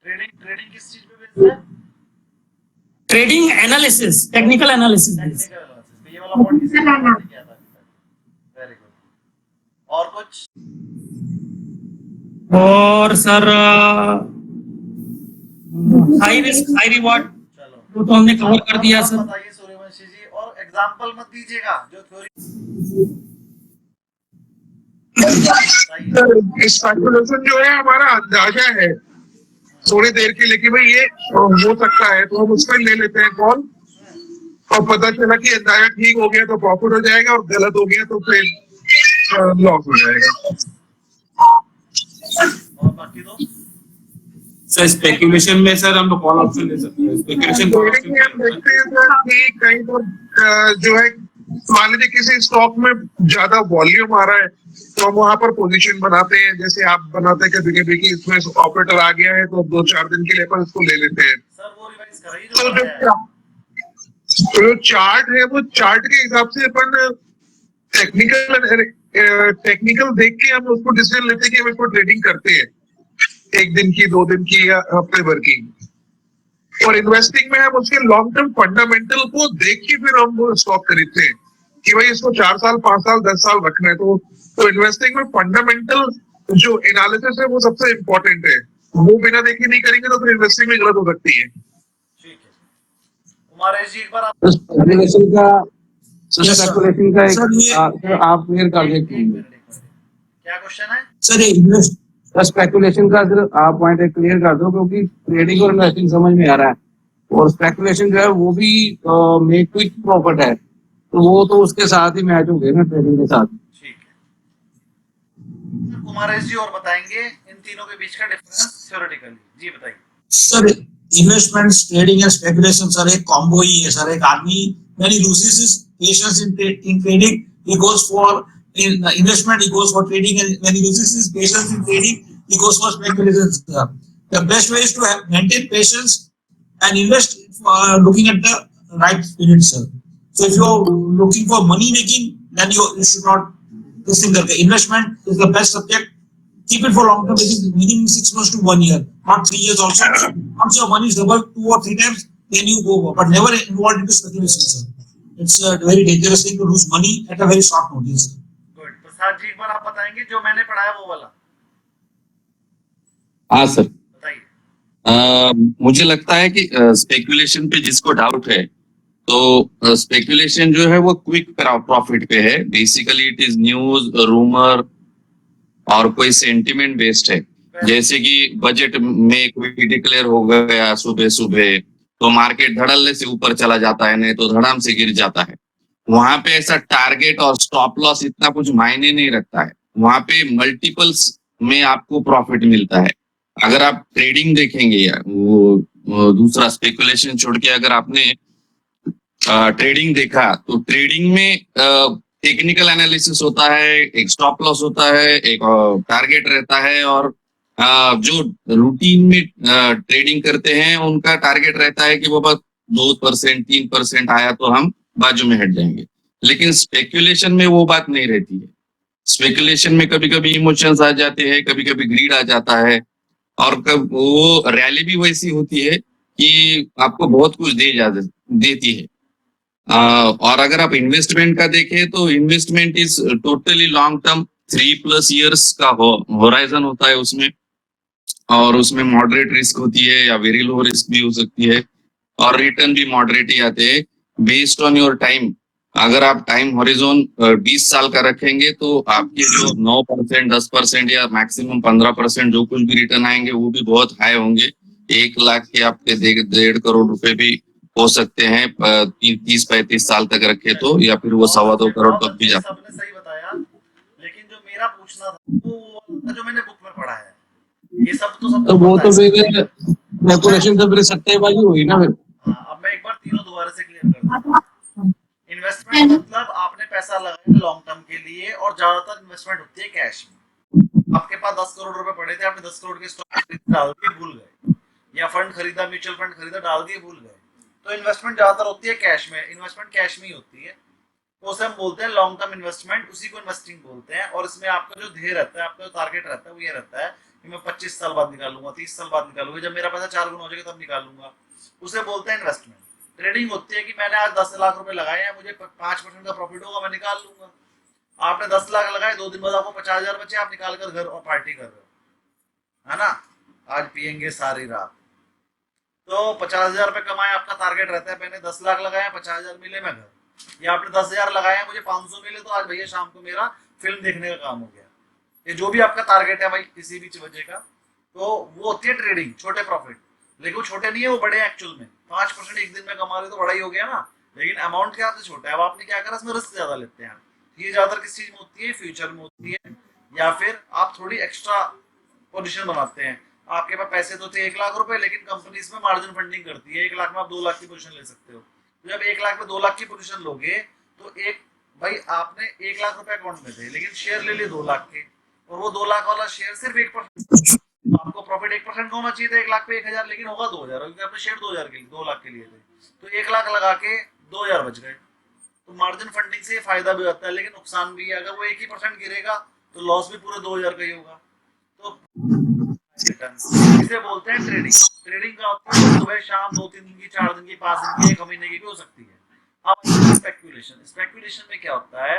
ट्रेडिंग किस चीज पे बेस्ड है? Trading analysis, technical analysis based. Technical analysis पे। ये वाला पॉइंट किसी ने नहीं किया था। Very good. और कुछ? और sir high risk high reward चलो वो तो हमने कवर कर दिया अब सर। बताइए सूर्यवंशी जी, और एग्जांपल मत दीजिएगा जो थ्योरी बताइए। स्पेकुलेशन जो है हमारा अंदाजा है थोड़ी देर के लिए कि भाई ये हो सकता है, तो हम उसमें ले लेते हैं कॉल, और पता चला कि अंदाजा ठीक हो गया तो प्रॉफिट हो जाएगा, और गलत हो गया तो फिर लॉस हो जाएगा। और बाकी दो सर स्पेकुलेशन में सर हम कॉल ऑप्शन ले सकते हैं, स्पेकुलेशन कॉल ट्रेडिंग में हम देखते हैं सर कि कहीं पर जो है मान लीजिए किसी स्टॉक में ज्यादा वॉल्यूम आ रहा है तो हम वहां पर पोजीशन बनाते हैं, जैसे आप बनाते हैं कभी कभी कि इसमें ऑपरेटर आ गया है तो 2-4 दिन के लिए अपन इसको ले लेते हैं। सर वो रिवाइज कराइए तो जो बताया है। जो चार्ट है वो चार्ट के हिसाब से अपन टेक्निकल देख के हम उसको डिसीजन लेते हैं कि हम इसको ट्रेडिंग करते हैं, 1 दिन की, 2 दिन की, या हफ्ते भर की। और इन्वेस्टिंग में हम उसके लॉन्ग टर्म फंडामेंटल को देख के फिर हम वो स्टॉक खरीदते हैं कि भाई इसको 4 साल, 5 साल, 10 साल रखना है। तो इन्वेस्टिंग में फंडामेंटल जो एनालिसिस है वो सबसे इम्पोर्टेंट है, वो बिना देखे नहीं करेंगे तो फिर इन्वेस्टिंग में गलत हो सकती है। ठीक है उमारेश जी, एक बार आप स्पेकुलेशन का Yes, sir. स्पेकुलेशन का Sir, ये- आप क्लियर कर देते हैं। क्या क्वेश्चन है? सर ये इन्वेस्ट स्पेकुलेशन का सिर्फ आप पॉइंट क्लियर कर दो, क्योंकि ट्रेडिंग और इन्वेस्टिंग समझ में आ रहा है, और स्पेकुलेशन जो है वो भी मेक क्विक प्रॉफिट है, तो वो तो उसके साथ ही मैच हो गए ना ट्रेडिंग के साथ। ठीक है उमारेश जी, और बताएंगे इन तीनों के बीच का डिफरेंस थ्योरेटिकली। जी बताइए। Sir investment trading and speculation sir एक कॉम्बो ही है सर। एक आदमी when he loses his patience in trading, he goes for investment, he goes for trading, and when he loses his patience in trading, he goes for speculation, sir. The best way is to maintain patience and invest looking at the right spirit, sir. So if you're looking for money making, then you should not this thing. Investment is the best subject. Keep it for long term basis, minimum 6 months to 1 year, not 3 years also. Once your money is doubled 2 or 3 times, then you go, but never involved into speculation, sir. It's a very dangerous thing to lose money at a very short notice. Good. Prasad ji, एक बार आप बताएंगे जो मैंने पढ़ाया वो वाला। हाँ सर, बताइए। मुझे लगता है कि स्पेकुलेशन पे जिसको डाउट है तो स्पेकुलेशन जो है वो क्विक प्रॉफिट पे है। Basically it is news, rumour और कोई सेंटिमेंट बेस्ड है। जैसे कि बजट में कोई डिक्लेयर हो गया सुबह सुबह तो मार्केट धड़ल्ले से ऊपर चला जाता है, नहीं तो धड़ाम से गिर जाता है। वहां पे ऐसा टारगेट और स्टॉप लॉस इतना कुछ मायने नहीं रखता है, वहां पे मल्टीपल्स में आपको प्रॉफिट मिलता है। अगर आप ट्रेडिंग देखेंगे या वो दूसरा स्पेकुलेशन छोड़ के अगर आपने ट्रेडिंग देखा तो ट्रेडिंग में टेक्निकल एनालिसिस होता है, एक स्टॉप लॉस होता है, एक टारगेट रहता है, और जो रूटीन में ट्रेडिंग करते हैं उनका टारगेट रहता है कि वो बस 2%, 3% आया तो हम बाजू में हट जाएंगे। लेकिन स्पेकुलेशन में वो बात नहीं रहती है। स्पेकुलेशन में कभी कभी इमोशंस आ जाते हैं, कभी कभी ग्रीड आ जाता है, और वो रैली भी वैसी होती है कि आपको बहुत कुछ देती है। और अगर आप इन्वेस्टमेंट का देखें तो investment is totally long term, 3+ years का होराइजन होता है उसमें, और उसमें मॉडरेट रिस्क होती है या वेरी लो रिस्क भी हो सकती है, और रिटर्न भी मॉडरेट ही आते हैं बेस्ड ऑन योर टाइम। अगर आप टाइम हॉरिजॉन 20 साल का रखेंगे तो आपके जो 9%, 10% या मैक्सिमम 15% जो कुछ भी रिटर्न आएंगे वो भी बहुत हाई होंगे। 1 लाख के आपके 1.5 करोड़ रुपए भी हो सकते हैं 30-35 साल तक रखे तो, या फिर वो 2.25 करोड़ तक भी जा सकते हैं। सबने सही बताया, लेकिन जो मेरा पूछना था वो जो मैंने बुक में पढ़ा है, ये सब तो सब तो वो तो फिर स्पेकुलेशन तो फिर सट्टेबाजी हुई ना फिर। अब मैं एक बार तीनों दोबारा से क्लियर कर दूं। इन्वेस्टमेंट मतलब आपने पैसा लगाया लॉन्ग टर्म के लिए, और ज्यादातर इन्वेस्टमेंट होती है कैश में। आपके पास 10 करोड़ रुपए पड़े थे, आपने 10 करोड़ के स्टॉक डाल दिए, भूल गए, या फंड खरीदा, म्यूचुअल फंड खरीदा, डाल दिए, भूल गए। तो इन्वेस्टमेंट ज्यादातर होती है कैश में, इन्वेस्टमेंट कैश में ही होती है, तो उसे हम बोलते हैं लॉन्ग टर्म इन्वेस्टमेंट, उसी को इन्वेस्टिंग बोलते हैं। और इसमें आपका जो ध्येय रहता है, आपका जो टारगेट रहता है वो ये रहता है कि मैं 25 साल बाद निकालूंगा, 30 साल बाद निकालूंगा, जब मेरा पैसा 4 गुना हो जाएगा तब निकालूंगा, उसे बोलते हैं इन्वेस्टमेंट। ट्रेडिंग होती है कि मैंने आज 10 लाख रुपए लगाए हैं, मुझे 5% का प्रॉफिट होगा, मैं निकाल लूंगा। आपने 10 लाख लगाए, 2 दिन बाद आपको 50,000 बचे, आप निकाल कर घर और पार्टी कर रहे हो, है ना, आज पियेंगे सारी रात। तो 50,000 रुपए कमाए, आपका टारगेट रहता है मैंने 10 लाख लगाए, 50,000 मिले मैं घर, या आपने 10,000 लगाए हैं, मुझे 500 मिले, तो आज भैया शाम को मेरा फिल्म देखने का काम हो गया। ये जो भी आपका टारगेट है भाई किसी भी वजह का, तो वो होती है ट्रेडिंग, छोटे प्रॉफिट। लेकिन वो छोटे नहीं है, वो बड़े हैं एक्चुअल में। 5% एक दिन में कमा रहे तो बड़ा ही हो गया ना, लेकिन अमाउंट क्या आपसे छोटा है। अब आपने क्या करा, इसमें रिस्क ज्यादा लेते हैं। ये ज्यादातर किस चीज में होती है, फ्यूचर में होती है, या फिर आप थोड़ी एक्स्ट्रा पोजीशन बनाते हैं। आपके पास पैसे तो थे 1 लाख रुपए, लेकिन कंपनी इसमें मार्जिन फंडिंग करती है, 1 लाख में आप 2 लाख की पोजीशन ले सकते हो। तो जब 1 लाख में 2 लाख की पोजीशन लोगे, तो एक भाई आपने 1 लाख रुपए अकाउंट में थे, लेकिन शेयर ले लिए 2 लाख के, और वो 2 लाख वाला शेयर सिर्फ 1%, आपको प्रॉफिट 1% का होना चाहिए था 1 लाख पे 1,000, लेकिन होगा 2,000, क्योंकि आपने शेयर 2,000 के लिए 2 लाख के लिए थे, तो 1 लाख लगा के 2,000 बच गए। तो मार्जिन फंडिंग से फायदा भी होता है, लेकिन नुकसान भी है। अगर वो 1% गिरेगा तो लॉस भी पूरे 2,000 का ही होगा। तो इसे बोलते हैं ट्रेडिंग। ट्रेडिंग का होता है सुबह शाम 2-3 दिन की, 4 दिन की, 5 दिन की, 1 महीने की भी हो सकती है। अब स्पेक्यूलेशन, स्पेक्यूलेशन में क्या होता है,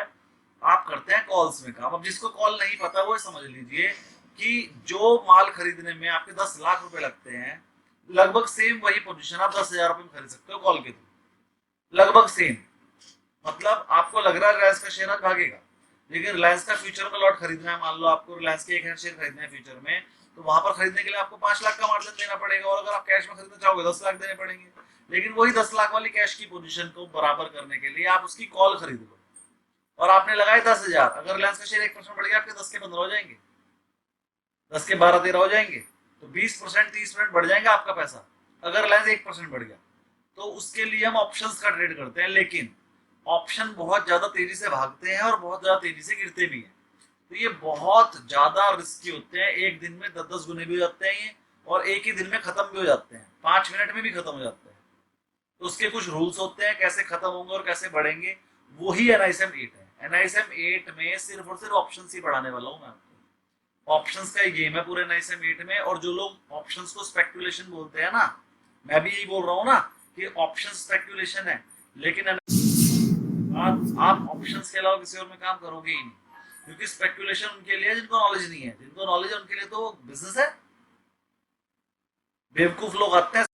आप करते हैं कॉल्स में काम। अब जिसको कॉल नहीं पता वो समझ लीजिए कि जो माल खरीदने में आपके 10 लाख रुपए लगते हैं, लगभग सेम वही पोजीशन आप 10,000 रुपए में खरीद सकते हो कॉल के थ्रू, लगभग सेम। मतलब आपको लग रहा है रिलायंस का शेयर आज भागेगा, लेकिन रिलायंस का फ्यूचर में लॉट खरीदना है, मान लो आपको रिलायंस के 1 शेयर खरीदना है फ्यूचर में, तो वहां पर खरीदने के लिए आपको 5 लाख का मार्जिन देना पड़ेगा, और अगर आप कैश में खरीदना चाहोगे 10 लाख देने पड़ेंगे। लेकिन वही 10 लाख वाली कैश की पोजीशन को बराबर करने के लिए आप उसकी कॉल खरीद लो, और आपने लगाए 10,000, अगर रिलायंस का शेयर 1% बढ़ गया, आपके 10 के 15 हो जाएंगे, 10 के 12-13 हो जाएंगे, तो 20% 30% बढ़ जाएगा आपका पैसा। अगर रिलायंस 1% बढ़ गया, तो उसके लिए हम ऑप्शंस का ट्रेड करते हैं, लेकिन ऑप्शन बहुत ज्यादा तेजी से भागते हैं और बहुत ज्यादा तेजी से गिरते भी हैं, तो ये बहुत ज्यादा रिस्की होते हैं। एक दिन में 10-10 गुने भी हो जाते हैं ये, और एक ही दिन में खत्म भी हो जाते हैं, 5 मिनट में भी खत्म हो जाते हैं। तो उसके कुछ रूल्स होते हैं कैसे खत्म होंगे और कैसे बढ़ेंगे, वही NISM 8 है। NISM 8 में सिर्फ और सिर्फ ऑप्शन ही पढ़ाने वाला हूँ मैं आपको। ऑप्शंस का ही गेम है पूरे NISM 8 में। और जो लोग ऑप्शंस को स्पेक्यूलेशन बोलते हैं ना, मैं भी यही बोल रहा हूँ ना कि ऑप्शन स्पेक्यूलेशन है, लेकिन आप ऑप्शंस के अलावा किसी और में काम करोगे ही नहीं, क्योंकि स्पेक्यूलेशन उनके लिए जिनको नॉलेज नहीं है। जिनको नॉलेज है उनके लिए तो बिजनेस है। बेवकूफ लोग आते हैं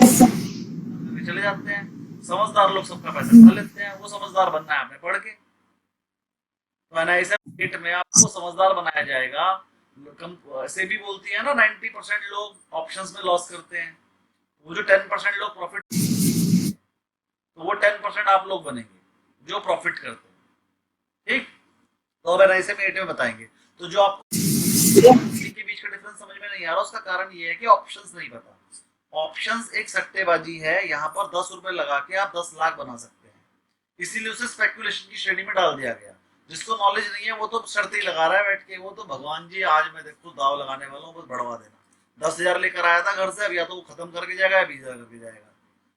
चले जाते हैं, समझदार लोग सबका पैसा खा लेते हैं। वो समझदार बनना है आपने पढ़ के, तो NISM 8 में आपको समझदार बनाया जाएगा। ऐसे भी बोलती है ना 90% लोग ऑप्शंस में लॉस करते हैं, वो जो 10% लोग प्रॉफिट, तो वो 10% आप लोग बनेंगे जो प्रॉफिट करते हैं, ठीक। तो अब NISM 8 में बताएंगे। तो जो आपको के बीच का डिफरेंस समझ में नहीं आ रहा, उसका कारण ये है कि ऑप्शंस नहीं पता। ऑप्शंस एक सट्टेबाजी है, यहाँ पर 10 रुपए लगा के आप 10 लाख बना सकते हैं, इसीलिए उसे स्पेक्यूलेशन की श्रेणी में डाल दिया गया। जिसको नॉलेज नहीं है वो तो शर्त ही लगा रहा है बैठ के, वो तो भगवान जी आज मैं देखो दाव लगाने वाला हूँ, बस बढ़वा देना। 10,000 लेकर आया था घर से, अब या तो वो खत्म करके जाएगा या 20,000 करके जाएगा।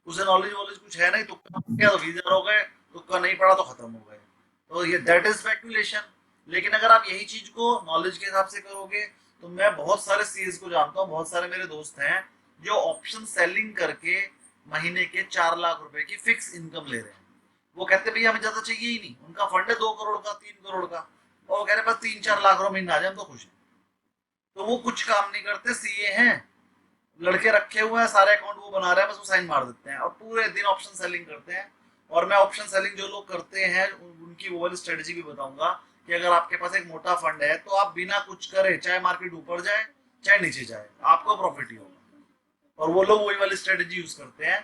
उसे नॉलेज वॉलेज कुछ है नहीं, तुक्का किया तो 20,000 हो गए, तुक्का नहीं पड़ा तो खत्म हो गए। तो ये दैट इज स्पेक्यूलेशन। लेकिन अगर आप यही चीज को नॉलेज के हिसाब से करोगे, तो मैं बहुत सारे सीएस को जानता हूँ, बहुत सारे मेरे दोस्त हैं जो ऑप्शन सेलिंग करके महीने के 4 लाख रुपए की फिक्स इनकम ले रहे हैं। वो कहते भैया हमें ज्यादा चाहिए ही नहीं, उनका फंड है 2 करोड़ का, 3 करोड़ का, और वो कह रहे बस 3-4 लाख रुपए महीना आ जाए हम तो खुश हैं। तो वो कुछ काम नहीं करते, सीए हैं, लड़के रखे हुए हैं, सारे अकाउंट वो बना रहे हैं, बस वो साइन मार देते हैं और पूरे दिन ऑप्शन सेलिंग करते हैं। और मैं ऑप्शन सेलिंग जो लोग करते हैं उनकी वो वाली स्ट्रेटेजी भी बताऊंगा कि अगर आपके पास एक मोटा फंड है तो आप बिना कुछ करे, चाहे मार्केट ऊपर जाए चाहे नीचे जाए, आपको प्रॉफिट ही होगा। और वो लोग वही वाली स्ट्रेटेजी यूज करते हैं,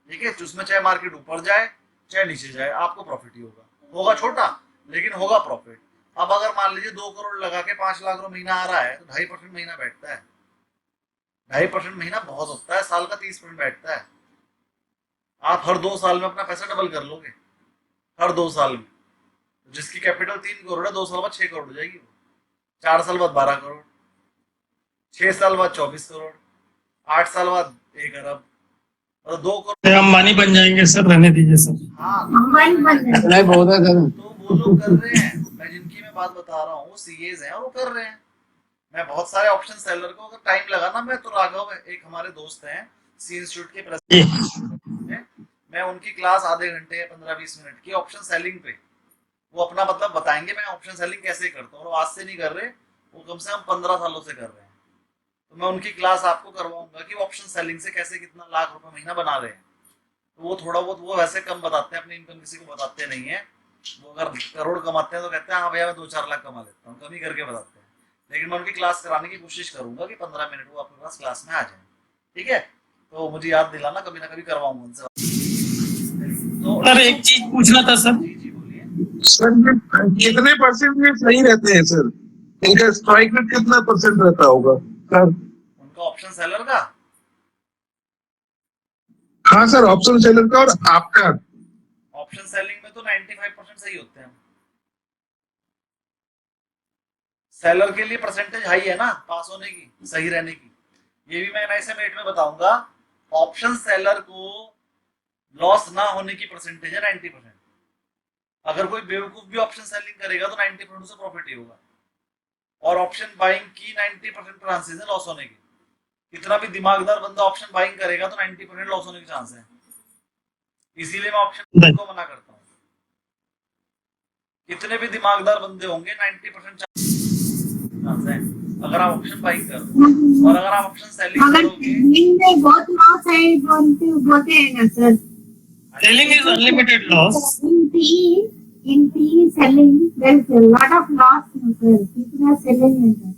ठीक है, उसमें चाहे मार्केट ऊपर जाए चाहे नीचे जाए, आपको प्रॉफिट ही होगा। होगा छोटा लेकिन होगा प्रॉफिट। अब अगर मान लीजिए 2 करोड़ लगा के 5 लाख रुपए महीना आ रहा है, तो 2.5% महीना बैठता है। 2.5% महीना बहुत होता है, साल का 30% बैठता है। आप हर 2 साल में अपना पैसा डबल कर लोगे, हर 2 साल में। जिसकी कैपिटल 3 करोड़ है, 2 साल बाद 6 करोड़ हो जाएगी, 4 साल बाद 12 करोड़, 6 साल बाद 24 करोड़, 8 साल बाद 1 अरब, और 2 करोड़ अंबानी बन जाएंगे सर, रहने दीजिए सर। हाँ, नहीं बहुत है सर। तो वो लोग कर रहे हैं, मैं जिनकी मैं बात बता रहा हूँ सीएज हैं और वो कर रहे हैं। मैं बहुत सारे ऑप्शन सेलर को अगर टाइम लगा ना, मैं तो राघव एक हमारे दोस्त हैं सी इंस्टीट्यूट के प्रेसिडेंट, मैं उनकी क्लास आधे घंटे 15-20 मिनट की ऑप्शन सेलिंग पे, वो अपना मतलब बताएंगे मैं ऑप्शन सेलिंग कैसे करता हूँ, और आज से नहीं कर रहे, वो कम से कम 15 सालों से कर रहे हैं। तो मैं उनकी क्लास आपको करवाऊंगा कि ऑप्शन सेलिंग से कैसे कितना लाख रुपए महीना बना रहे हैं। तो वो थोड़ा बहुत वो वैसे कम बताते हैं, अपनी इनकम किसी को बताते नहीं है। वो अगर करोड़ कमाते हैं तो कहते हैं हाँ भैया मैं 2-4 लाख कमा लेता हूँ, कम ही करके बताते हैं। लेकिन मैं उनकी क्लास कराने की कोशिश करूंगा कि 15 मिनट वो आपके पास क्लास में आ जाए, ठीक है? तो मुझे याद दिलाना, कभी ना कभी करवाऊंगा उनसे। तो सर एक चीज पूछना था सर। जी जी बोलिए। सर कितने परसेंट में सही रहते हैं सर? इनका स्ट्राइक रेट कितना परसेंट रहता होगा सर? उनका ऑप्शन सेलर का? हाँ सर, ऑप्शन सेलर का और आपका। ऑप्शन सेलिंग में तो 95% सही होते हैं। सेलर के लिए परसेंटेज हाई है ना पास होने की, सही रहने की। ये भी मैं ऐसे मेट में बताऊंगा। ऑप्शन सेलर को लॉस ना होने की परसेंटेज है 90%। अगर कोई बेवकूफ भी ऑप्शन सेलिंग करेगा तो 90% से प्रॉफिट ही होगा। और ऑप्शन बाइंग की 90% चांसेस है लॉस होने की। कितना भी दिमागदार बंदा ऑप्शन बाइंग करेगा तो 90% लॉस होने के चांस है। इसीलिए मैं ऑप्शन को मना करता हूँ। कितने भी दिमागदार बंदे होंगे 90% चांस है अगर आप ऑप्शन बाइंग करो। और अगर आप ऑप्शन सेलिंग अगर करोगे, सेलिंग में बहुत लॉस है बोलते हैं ना sir, selling is unlimited loss. in PE selling there is a lot of loss sir. कितना selling है सर,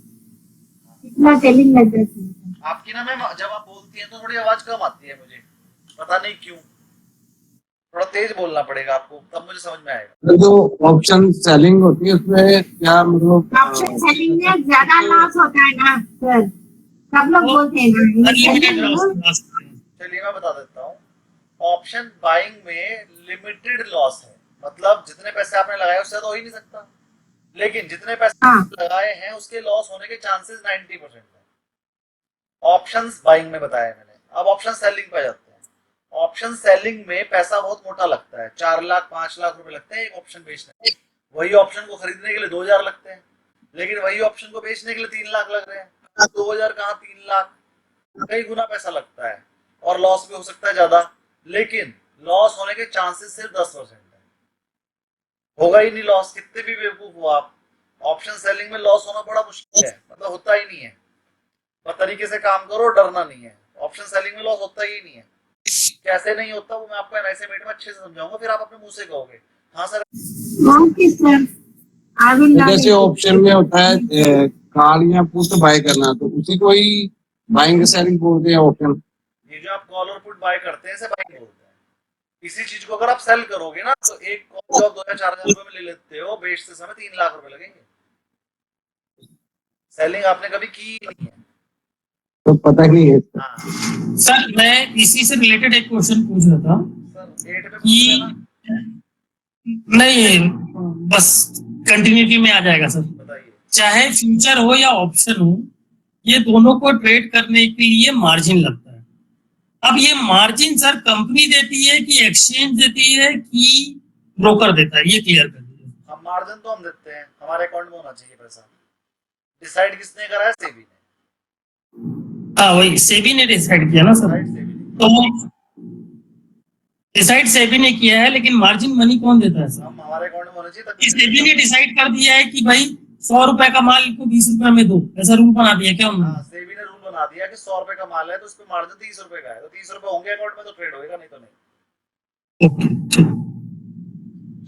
कितना selling लगता है सर। आपकी ना मैम जब आप बोलती हैं तो थोड़ी आवाज कम आती है, मुझे पता नहीं क्यों। थोड़ा तेज बोलना पड़ेगा आपको, तब मुझे समझ में आएगा। जो ऑप्शन सेलिंग होती है उसमें क्या मतलब ऑप्शन सेलिंग में ज्यादा लॉस होता है ना सर, सब लोग बोलते हैं ना अनलिमिटेड लॉस। चलिए मैं बता देता हूँ। ऑप्शन बाइंग में लिमिटेड लॉस है, मतलब जितने पैसे आपने लगाए उससे तो हो ही नहीं सकता। लेकिन जितने पैसे हाँ। लगाए हैं उसके लॉस होने के चांसेस 90% है। ऑप्शन बाइंग में बताया मैंने। अब ऑप्शन सेलिंग पे जाते हैं। ऑप्शन सेलिंग में पैसा बहुत मोटा लगता है, 4 लाख 5 लाख रुपए लगते हैं एक ऑप्शन बेचने में। वही ऑप्शन को खरीदने के लिए 2000 लगते हैं, लेकिन वही ऑप्शन को बेचने के लिए 3 लाख लग रहे हैं। 2000 कहाँ 3 लाख, कई गुना पैसा लगता है और लॉस भी हो सकता है ज्यादा। लेकिन लॉस होने के चांसेस सिर्फ 10% है, होगा ही नहीं लॉस। कितने भी बेवकूफ हो आप, ऑप्शन सेलिंग में लॉस होना बड़ा मुश्किल है, मतलब होता ही नहीं है। पर तरीके से काम करो, डरना नहीं है। ऑप्शन सेलिंग में लॉस होता ही नहीं है। कैसे नहीं होता वो मैं आपको ऐसे मीट में अच्छे से समझाऊंगा, फिर आप अपने मुंह से कहोगे हाँ sir. Okay sir, I will जैसे ऑप्शन में होता है कॉल या पुट बाय करना, तो उसी को ही बाइंग सेलिंग बोलते हैं ऑप्शन। ये जो आप कॉल और पुट बाय करते हैं इसे बाइंग बोलते हैं। इसी चीज को अगर आप सेल करोगे ना तो एक कॉल जो आप 2000-4000 रुपए में ले लेते हो, बेचते समय 3 लाख रुपए लगेंगे। सेलिंग आपने कभी की नहीं है तो पता ही नहीं है। हाँ सर मैं इसी से रिलेटेड एक क्वेश्चन पूछ रहा था सर, 8 पे पूछ कि लेना। नहीं, बस कंटिन्यूटी में आ जाएगा सर। बताइए। चाहे फ्यूचर हो या ऑप्शन हो, ये दोनों को ट्रेड करने के लिए मार्जिन लगता है। अब ये मार्जिन सर कंपनी देती है कि एक्सचेंज देती है कि ब्रोकर देता है, ये क्लियर कर दीजिए। हम मार्जिन तो हम देते हैं, हमारे अकाउंट में होना चाहिए पैसा। डिसाइड किसने करा है? सेबी ने। हाँ वही सेबी ने डिसाइड किया ना सर। राइट, सेबी ने। तो डिसाइड सेबी ने किया है, लेकिन मार्जिन मनी कौन देता है सर? हम हमारे अकाउंट में होना चाहिए कि तभी। सेबी ने डिसाइड कर दिया है कि भाई 100 रुपए का माल को 20 रुपए में दो, ऐसा रूल बना दिया क्या उन्होंने? हाँ, सेबी ने रूल बना दिया कि 100 रुपए का माल है तो उस पे मार्जिन 30 रुपए का है, तो 30 रुपए होंगे अकाउंट में तो ट्रेड होएगा, नहीं तो नहीं। ओके, ठीक।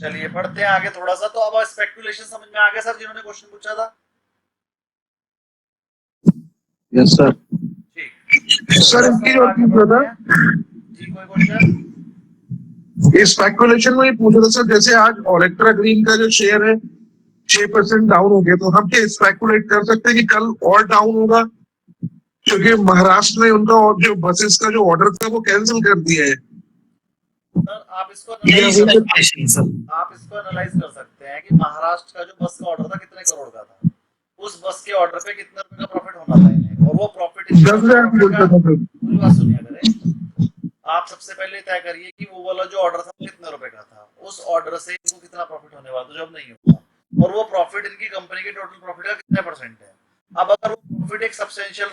चलिए पढ़ते हैं आगे थोड़ा सा। तो अब स्पेकुलेशन समझ में आ गया सर, जिन्होंने क्वेश्चन पूछा था? Yes sir. ठीक। सर इनकी जो आगे चीज बढ़ते था हैं। जी कोई क्वेश्चन? इस स्पेकुलेशन में ही पूछा था सर, जैसे आज ओलेक्ट्रा ग्रीन का जो शेयर है 6% डाउन हो गया, तो हम क्या स्पेकुलेट कर सकते हैं कि कल और डाउन होगा? क्योंकि महाराष्ट्र ने उनका और जो बसेस का जो ऑर्डर था वो कैंसिल कर दिया है। सर आप इसको यही एनालाइज स्पेकुलेशन सर। कर सकते हैं कि महाराष्ट्र का जो बस का ऑर्डर था कितने करोड़ का था, उस बस के ऑर्डर पे कितने रुपए का प्रॉफिट होना था इन्हें, और वो प्रॉफिट 10,000 बोलता था सर। पूरी बात सुनिए मेरे। आप सबसे पहले तय करिए कि वो वाला जो ऑर्डर था कितने रुपए का था, उस ऑर्डर से इनको कितना प्रॉफिट होने वाला था, जब नहीं होगा, और वो प्रॉफिट इनकी कंपनी के टोटल प्रॉफिट का कितने परसेंट है। अब अगर वो प्रॉफिट एक सब्सटेंशियल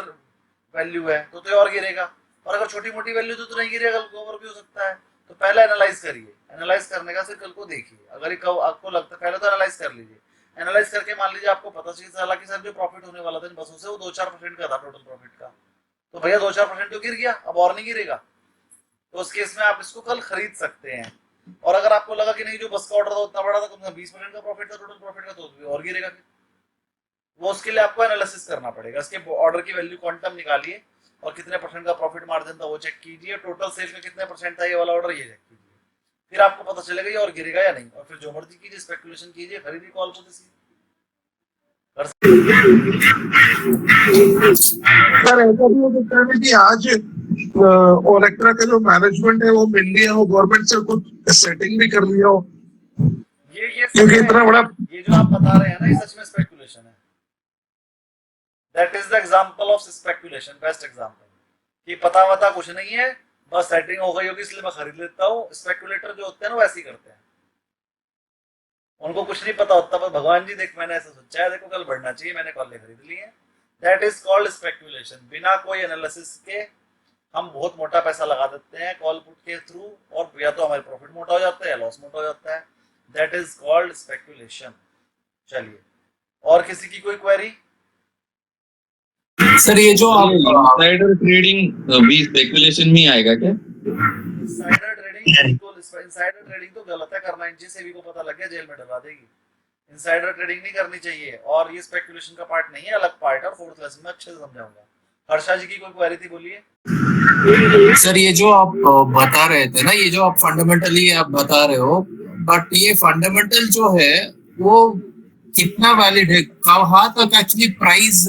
वैल्यू है तो और गिरेगा, और अगर छोटी मोटी वैल्यू तो नहीं गिरेगा, ओवर भी हो सकता है। तो पहले एनालाइज करिए, एनालाइज करने का फिर कल को देखिए। अगर ये आपको लगता है, पहले तो एनालाइज कर लीजिए। एनालाइज करके मान लीजिए आपको पता चला कि सर जो प्रॉफिट होने वाला था इन बसों से वो 2-4% का था टोटल प्रॉफिट का, तो भैया 2-4% तो गिर गया, अब और नहीं गिरेगा, तो उस केस में आप इसको कल खरीद सकते हैं। और अगर आपको लगा कि नहीं जो बस का ऑर्डर था उतना बड़ा था, कम से कम 20% का प्रॉफिट था टोटल प्रॉफिट का, तो और गिरेगा फिर। वो उसके लिए आपको एनालिसिस करना पड़ेगा, इसके ऑर्डर की वैल्यू क्वांटम निकालिए और कितने परसेंट का प्रॉफिट मार्जिन था वो चेक कीजिए, टोटल सेल्स में कितने परसेंट था ये वाला ऑर्डर, ये चेक कीजिए, फिर आपको पता चलेगा ये और गिरेगा या नहीं, और फिर जो मर्जी कीजिए, स्पेकुलेशन कीजिए, खरीदिए कॉल को किसी। सर ऐसा भी हो सकता है कि आज ओलेक्ट्रा का जो मैनेजमेंट है वो मिल लिया हो, गवर्नमेंट से कुछ सेटिंग भी कर लिया हो, ये क्योंकि इतना बड़ा ये जो आप बता रहे हैं ना, ये सच में स्पेकुलेशन है। That is the example of speculation, best example, कि पता वता कुछ नहीं है, बस सेटिंग हो गई होगी इसलिए मैं खरीद लेता हूँ। स्पेकुलेटर जो होते हैं ना वैसे ही करते हैं, उनको कुछ नहीं पता होता, बस भगवान जी देख मैंने ऐसा सोचा है, देखो कल बढ़ना चाहिए, मैंने कॉल खरीद ली है। That is called speculation. बिना कोई एनालिसिस के हम बहुत मोटा पैसा लगा देते हैं कॉल पुट के थ्रू, और या तो हमारे प्रॉफिट मोटा हो जाता है या लॉस मोटा हो जाता है। That is called speculation. चलिए, और किसी की कोई क्वेरी? सर ये जो आप इनसाइडर ट्रेडिंग भी स्पेकुलेशन में आएगा क्या? इनसाइडर ट्रेडिंग बिल्कुल, इनसाइडर ट्रेडिंग तो गलत है करना, इनसे सेबी को पता लग गया जेल में डलवा देगी। इनसाइडर ट्रेडिंग नहीं करनी चाहिए, और ये स्पेकुलेशन का पार्ट नहीं है, अलग पार्ट है, और फोर्थ लेसन में अच्छे से समझाऊंगा। हर्षा जी की कोई क्वेरी थी, बोलिए। सर ये जो आप बता रहे थे ना, ये जो आप फंडामेंटली आप बता रहे हो, बट ये फंडामेंटल जो है वो कितना वैलिड है, कहाँ तक एक्चुअली प्राइस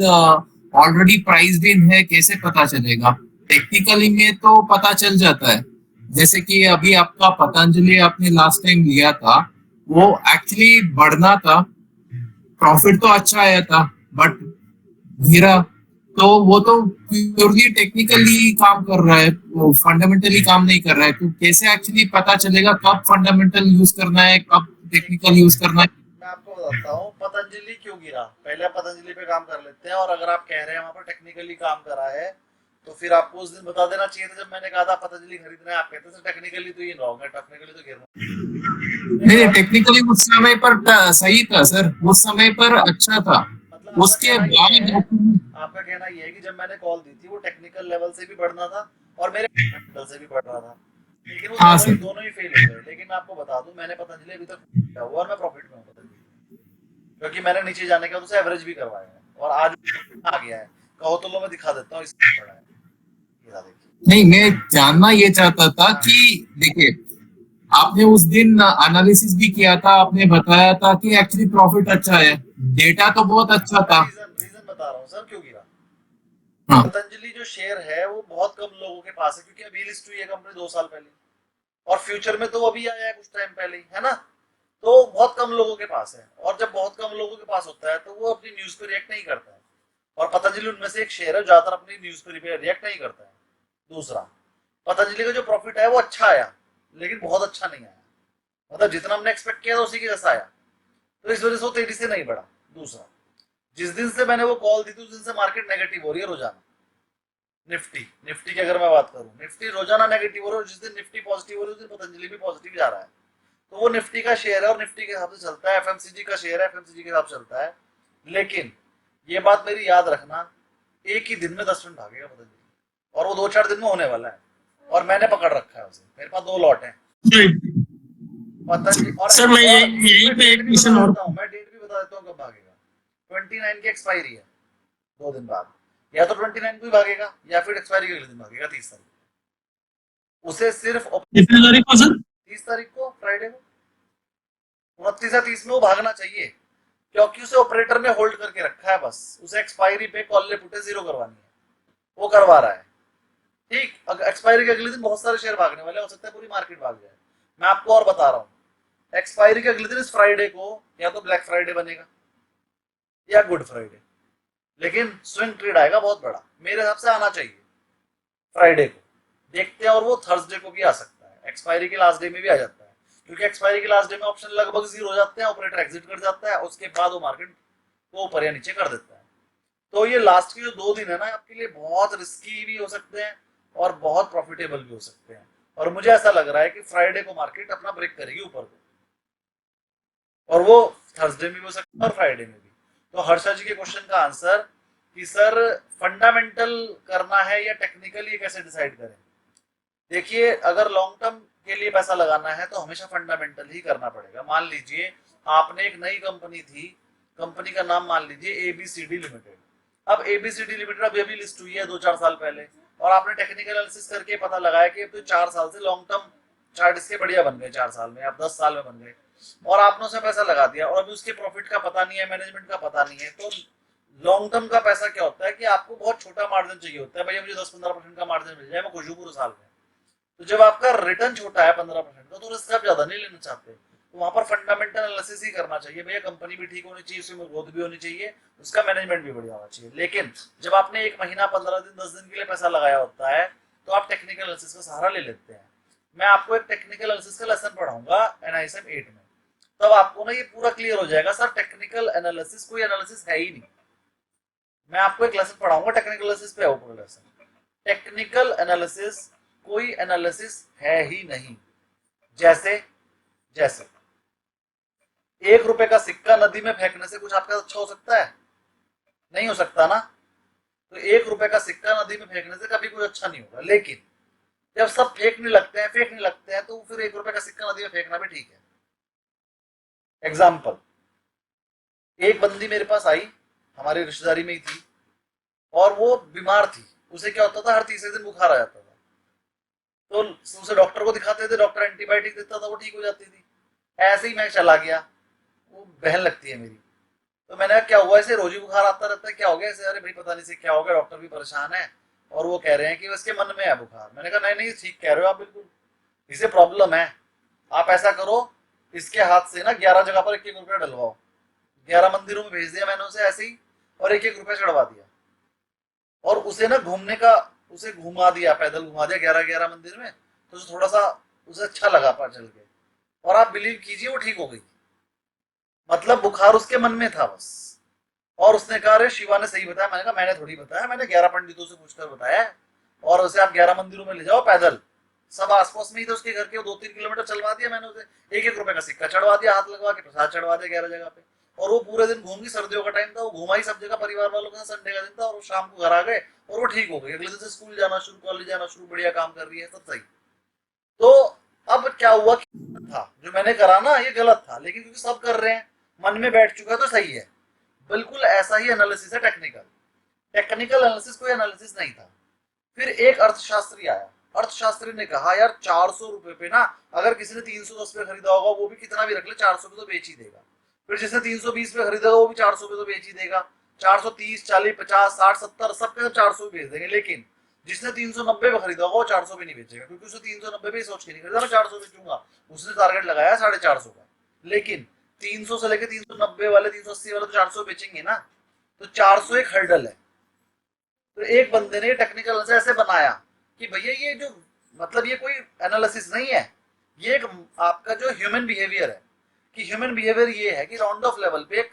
ऑलरेडी प्राइस्ड इन है, कैसे पता चलेगा? टेक्निकली में तो पता चल जाता है, जैसे कि अभी आपका पतंजलि आपने लास्ट टाइम लिया था, वो एक्चुअली बढ़ना था, प्रॉफिट तो अच्छा आया था, बट गिरा, तो वो तो प्योरली टेक्निकली काम कर रहा है, वो फंडामेंटली काम नहीं कर रहा है। तो कैसे एक्चुअली पता चलेगा कब फंडामेंटल यूज करना है, कब टेक्निकल यूज करना है? मैं आपको बताता हूँ पतंजलि क्यों गिरा। पहले पतंजलि पे काम कर लेते हैं, और अगर आप कह रहे हैं वहां पर टेक्निकली काम करा है, तो फिर आपको उस दिन बता देना चाहिए था जब मैंने कहा था पतंजलि खरीदना है। आप कहते थे टेक्निकली तो ये रॉन्ग है, टेक्निकली तो गिरना नहीं, टेक्निकली उस समय पर सही था सर, उस समय पर अच्छा था, मतलब उसके बाद आपका कहना ये है कि जब मैंने कॉल दी थी वो टेक्निकल लेवल से भी बढ़ना था और मेरे लेवल से भी बढ़ रहा था, लेकिन वो हाँ, दोनों ही फेल हो गए। लेकिन मैं आपको बता दूं, मैंने पतंजलि अभी तक किया हुआ और मैं प्रॉफिट में हूं पतंजलि, क्योंकि मैंने नीचे जाने के बाद उसे एवरेज भी करवाया है और आज आ गया है। कहो तो लो मैं दिखा देता हूँ, इससे बड़ा है, ये देखिए। नहीं, मैं जानना ये चाहता था कि देखिए, आपने उस दिन एनालिसिस भी किया था, आपने बताया था कि एक्चुअली प्रॉफिट अच्छा है, डेटा तो बहुत अच्छा था। रीजन बता रहा हूँ सर क्यों गिरा। हाँ। पतंजलि जो शेयर है वो बहुत कम लोगों के पास है, क्योंकि अभी लिस्ट हुई है कंपनी 2 साल पहले, और फ्यूचर में तो वो अभी आया है कुछ टाइम पहले ही, है ना। तो बहुत कम लोगों के पास है, और जब बहुत कम लोगों के पास होता है तो वो अपनी न्यूज पे रिएक्ट नहीं करता है, और पतंजलि उनमें से एक शेयर है ज्यादातर अपनी न्यूज पे रिएक्ट नहीं करता है। दूसरा, पतंजलि का जो प्रॉफिट है वो अच्छा आया, लेकिन बहुत अच्छा नहीं आया, मतलब जितना हमने एक्सपेक्ट किया था उसी के जैसा आया, तो इस वजह से वो तेजी से नहीं बढ़ा। दूसरा, जिस दिन से मैंने वो कॉल दी थी उस दिन से मार्केट नेगेटिव हो रही है रोजाना। निफ्टी की अगर मैं बात करूं, निफ्टी रोजाना नेगेटिव हो रहा है, और जिस दिन निफ्टी पॉजिटिव हो रही है उस दिन पतंजलि भी पॉजिटिव जा रहा है। तो वो निफ्टी का शेयर है और निफ्टी के हिसाब से चलता है, एफएमसीजी का शेयर है, एफएमसीजी के हिसाब से चलता है। लेकिन ये बात मेरी याद रखना, एक ही दिन में 10% भागेगा पतंजलि, और वो 2-4 दिन में होने वाला है, और मैंने पकड़ रखा है उसे। मेरे पास 2 लॉट है पतंजलि। और सर मैं यही पे एक क्वेश्चन और, मैं डेट भी बता देता हूँ कब भागेगा। 29 की एक्सपायरी है, 2 दिन बाद, या तो 29 को ही भागेगा या फिर एक्सपायरी के अगले दिन भागेगा 30 तारीख। उसे सिर्फ कितनी तारीख को सर? 30 तारीख को, फ्राइडे को, 29 या 30 में वो भागना चाहिए, क्योंकि उसे ऑपरेटर ने होल्ड करके रखा है। बस उसे एक्सपायरी पे कॉल पुटे 0 करवानी है, वो करवा रहा है। ठीक, अगर एक्सपायरी के अगले दिन बहुत सारे शेयर भागने वाले, हो सकता है पूरी मार्केट भाग जाए। मैं आपको और बता रहा हूँ, एक्सपायरी के अगले दिन इस फ्राइडे को या तो ब्लैक फ्राइडे बनेगा या गुड फ्राइडे, लेकिन स्विंग ट्रेड आएगा बहुत बड़ा, मेरे हिसाब से आना चाहिए फ्राइडे को, देखते हैं। और वो थर्सडे को भी आ सकता है, एक्सपायरी के लास्ट डे में भी आ जाता है, क्योंकि एक्सपायरी के लास्ट डे में ऑप्शन लगभग 0 हो जाते हैं, ऑपरेटर एग्जिट कर जाता है, उसके बाद वो मार्केट को ऊपर या नीचे कर देता है। तो ये लास्ट के जो 2 दिन है ना, आपके लिए बहुत रिस्की भी हो सकते हैं और बहुत प्रॉफिटेबल भी हो सकते हैं। और मुझे ऐसा लग रहा है कि फ्राइडे को मार्केट अपना ब्रेक करेगी ऊपर को, और वो थर्सडे में भी हो सकता है और फ्राइडे में भी। तो हर्षा जी के क्वेश्चन का आंसर कि सर फंडामेंटल करना है या टेक्निकल, ये कैसे डिसाइड करें? देखिए, अगर लॉन्ग टर्म के लिए पैसा लगाना है तो हमेशा फंडामेंटल ही करना पड़ेगा। मान लीजिए आपने एक नई कंपनी थी, कंपनी का नाम मान लीजिए एबीसीडी लिमिटेड। अब एबीसीडी लिमिटेड अभी लिस्ट हुई है 2-4 साल पहले, और आपने टेक्निकल एनालिसिस करके पता लगाया कि तो 4 साल से लॉन्ग टर्म चार्ट इसके बढ़िया बन गए, 4 साल में, आप 10 साल में बन गए, और आपने उसमें पैसा लगा दिया और अभी उसके प्रॉफिट का पता नहीं है, मैनेजमेंट का पता नहीं है। तो लॉन्ग टर्म का पैसा क्या होता है कि आपको बहुत छोटा मार्जिन चाहिए होता है, भैया मुझे 10-15% का मार्जिन मिल जाए, मैं खुश हूं पूरे साल में। तो जब आपका रिटर्न छोटा है 15% का, तो रिस्क आप ज्यादा नहीं लेना चाहते, तो वहां पर फंडामेंटल एनालिसिस ही करना चाहिए। भैया कंपनी भी ठीक होनी चाहिए, उसमें ग्रोथ भी होनी चाहिए, उसका मैनेजमेंट भी बढ़िया होना चाहिए। लेकिन जब आपने 1 महीना, 15 दिन, 10 दिन के लिए पैसा लगाया होता है, तो आप टेक्निकल एनालिसिस का सहारा ले लेते हैं। मैं आपको एक टेक्निकल एनालिसिस का लेसन पढ़ाऊंगा NISM 8 में, तब आपको ना ये पूरा क्लियर हो जाएगा, सर टेक्निकल एनालिसिस कोई एनालिसिस है ही नहीं। मैं आपको एक लेसन पढ़ाऊंगा टेक्निकल एनालिसिस पे, पूरा लेसन। टेक्निकल एनालिसिस कोई एनालिसिस है ही नहीं। जैसे 1 रुपए का सिक्का नदी में फेंकने से कुछ आपका अच्छा हो सकता है? नहीं हो सकता ना। तो 1 रुपए का सिक्का नदी में फेंकने से कभी कुछ अच्छा नहीं होगा। लेकिन जब सब फेंकने लगते हैं तो फिर 1 रुपए का सिक्का नदी में फेंकना भी ठीक है। एग्जाम्पल, एक बंदी मेरे पास आई, हमारी रिश्तेदारी में ही थी, और वो बीमार थी। उसे क्या होता था, हर तीसरे दिन बुखार आ जाता था। तो उसे डॉक्टर को दिखाते थे, डॉक्टर एंटीबायोटिक देता था, वो ठीक हो जाती थी। ऐसे ही मैं चला गया, वो बहन लगती है मेरी, तो मैंने कहा क्या हुआ, इसे रोज ही बुखार आता रहता है, क्या हो गया इसे? अरे भाई पता नहीं से क्या हो गया, डॉक्टर भी परेशान है और वो कह रहे हैं कि इसके मन में है बुखार। मैंने कहा नहीं ठीक कह रहे हो आप, बिल्कुल इसे प्रॉब्लम है। आप ऐसा करो, इसके हाथ से ना 11 जगह पर 1-1 रुपया डलवाओ। 11 मंदिरों में भेज दिया मैंने उसे ऐसे ही, और 1-1 रुपया चढ़वा दिया, और उसे ना घूमने का, उसे घुमा दिया, पैदल घुमा दिया 11 मंदिर में, तो थोड़ा सा उसे अच्छा लगा पर चल के, और आप बिलीव कीजिए वो ठीक हो गई। मतलब बुखार उसके मन में था बस। और उसने कहा अरे शिवा ने सही बताया। मैंने कहा मैंने थोड़ी बताया, मैंने 11 पंडितों से पूछकर बताया, और उसे आप 11 मंदिरों में ले जाओ पैदल, सब आसपास में ही थे उसके घर के, 2-3 किलोमीटर चलवा दिया मैंने उसे, 1-1 रुपए का सिक्का चढ़वा दिया, हाथ लगवा के प्रसाद चढ़वा दिया 11 जगह पे, और वो पूरे दिन घूम गई। सर्दियों का टाइम था, वो घुमा ही सब जगह परिवार वालों के साथ, संडे का दिन था, और वो शाम को घर आ गए और वो ठीक हो गई। अगले दिन से स्कूल जाना शुरू, कॉलेज जाना शुरू, बढ़िया काम कर रही है, सब सही। तो अब क्या हुआ था, जो मैंने करा ना ये गलत था, लेकिन क्योंकि सब कर रहे हैं, मन में बैठ चुका है तो सही है। बिल्कुल ऐसा ही एनालिसिस है टेक्निकल एनालिसिस कोई एनालिसिस नहीं था। फिर एक अर्थशास्त्री आया, अर्थशास्त्री ने कहा यार 400 रुपए पे ना, अगर किसी ने 310 पे खरीदा होगा, वो भी कितना भी रख ले 400 पे तो बेच ही देगा। फिर जिसने 320 पे खरीदा वो भी 400 पे तो बेच ही देगा। 430, 40, 50, 60, 70 सबके सब 400 बेच देंगे। लेकिन जिसने 390 पे खरीदा होगा वो 400 पे नहीं बेचेगा, क्योंकि उसे 390 पे सोच के नहीं खरीदा मैं 400 बेचूंगा। उसने टारगेट लगाया 450 का, लेकिन 300 से लेके 390 वाले, 380 वाले तो 400 बेचेंगे ना। तो 400 एक हर्डल है। तो एक बंदे ने टेक्निकल एनालिसिस ऐसे बनाया कि भैया ये जो मतलब ये कोई एनालिसिस नहीं है, ये एक आपका जो ह्यूमन बिहेवियर है, कि ह्यूमन बिहेवियर ये है कि राउंड ऑफ लेवल पे एक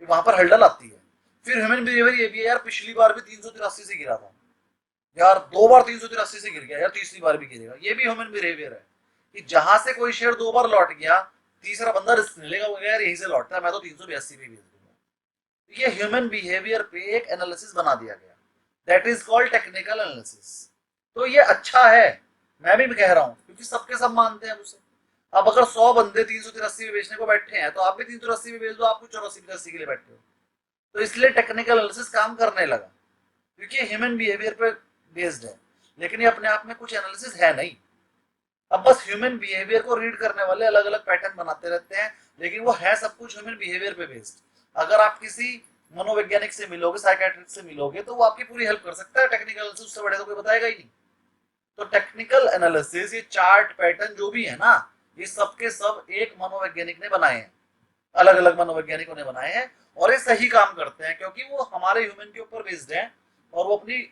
वहां पर हर्डल आती है। फिर ह्यूमन बिहेवियर ये भी है यार, पिछली बार भी 383 से गिरा था यार, 2 बार 383 से गिर गया यार, तीसरी बार भी गिरेगा। ये भी ह्यूमन बिहेवियर है कि जहां से कोई शेयर 2 बार लौट गया, तीसरा बंदा रिस्क नहीं लेगा, वो यार यहीं से लौटता है, मैं तो 382 पे बेच दूंगा। ये ह्यूमन बिहेवियर पे एक एनालिसिस बना दिया गया, that is called technical analysis. तो ये अच्छा है, मैं भी कह रहा हूं, क्योंकि सबके सब मानते हैं उसे। अब अगर 100 बंदे 383 में बेचने को बैठे हैं, तो आप भी 383 में बेच दो, आप 84-85 के लिए बैठे हो। तो इसलिए टेक्निकल एनालिसिस काम करने लगा, क्योंकि ह्यूमन बिहेवियर पे बेस्ड है, लेकिन ये अपने आप में कुछ एनालिसिस है नहीं। अब बस ह्यूमन बिहेवियर को रीड करने वाले अलग अलग पैटर्न बनाते रहते हैं, लेकिन वो है सब कुछ ह्यूमन बिहेवियर पे बेस्ड। अगर आप किसी मनोवैज्ञानिक से मिलोगे, साइकियाट्रिस्ट से मिलोगे, तो वो आपकी पूरी हेल्प कर सकता है। टेक्निकल एनालिसिस उससे बड़े तो कोई बताएगा ही नहीं। तो टेक्निकल एनालिसिस, ये चार्ट पैटर्न जो भी है ना, ये सबके सब एक मनोवैज्ञानिक ने बनाए हैं, अलग अलग मनोवैज्ञानिकों ने बनाए हैं, और ये सही काम करते हैं, क्योंकि वो हमारे ह्यूमन के ऊपर बेस्ड है, और वो अपनी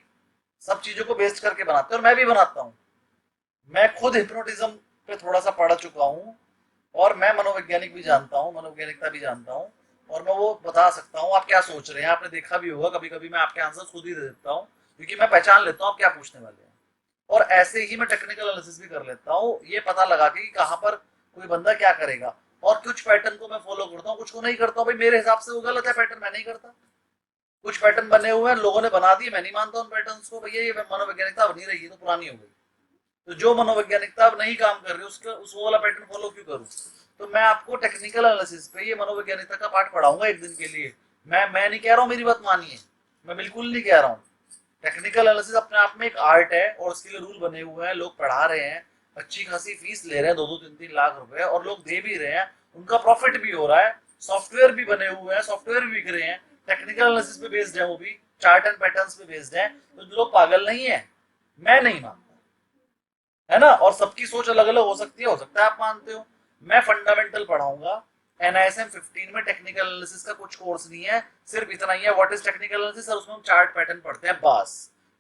सब चीजों को बेस्ड करके बनाते हैं। और मैं भी बनाता हूँ, मैं खुद हिप्नोटिज्म पे थोड़ा सा पढ़ चुका हूँ, और मैं मनोवैज्ञानिक भी जानता हूँ, मनोवैज्ञानिकता भी जानता हूँ, और मैं वो बता सकता हूँ आप क्या सोच रहे हैं। आपने देखा भी होगा, कभी कभी मैं आपके आंसर खुद ही दे देता हूँ, क्योंकि मैं पहचान लेता हूँ आप क्या पूछने वाले हैं। और ऐसे ही मैं टेक्निकल एनालिसिस भी कर लेता हूँ, ये पता लगा के कि कहाँ पर कोई बंदा क्या करेगा। और कुछ पैटर्न को मैं फॉलो करता हूँ, कुछ को नहीं करता हूँ। भाई मेरे हिसाब से वो गलत है पैटर्न, मैं नहीं करता। कुछ पैटर्न बने हुए हैं, लोगों ने बना दिए, मैं नहीं मानता उन पैटर्न्स को। भैया ये मनोवैज्ञानिकता अब नहीं रही, तो पुरानी हो गई। तो जो मनोवैज्ञानिकता अब नहीं काम कर रही उसका उस वाला पैटर्न फॉलो क्यों करूँ। तो मैं आपको टेक्निकल एनालिसिस पे ये मनोवैज्ञानिकता का पाठ पढ़ाऊंगा एक दिन के लिए। मैं नहीं कह रहा हूँ मेरी बात मानिए, मैं बिल्कुल नहीं कह रहा हूँ। टेक्निकल एनालिसिस अपने आप में एक आर्ट है और उसके लिए रूल बने हुए हैं, लोग पढ़ा रहे हैं, अच्छी खासी फीस ले रहे हैं, 2-2, 3-3 लाख रुपए, और लोग दे भी रहे हैं, उनका प्रॉफिट भी हो रहा है, सॉफ्टवेयर भी बने हुए हैं, सॉफ्टवेयर भी बिक रहे हैं, टेक्निकल एनालिसिस पे बेस्ड है, वो भी चार्ट एंड पैटर्न्स पे बेस्ड है। तो लोग पागल नहीं है, मैं नहीं मानता, है ना। और सबकी सोच अलग अलग हो सकती है, हो सकता है आप मानते हो। मैं फंडामेंटल पढ़ाऊंगा। NISM 15 में टेक्निकल एनालिसिस का कुछ कोर्स नहीं है, सिर्फ इतना ही है, व्हाट इज टेक्निकल एनालिसिस, और उसमें हम चार्ट पैटर्न पढ़ते हैं बस।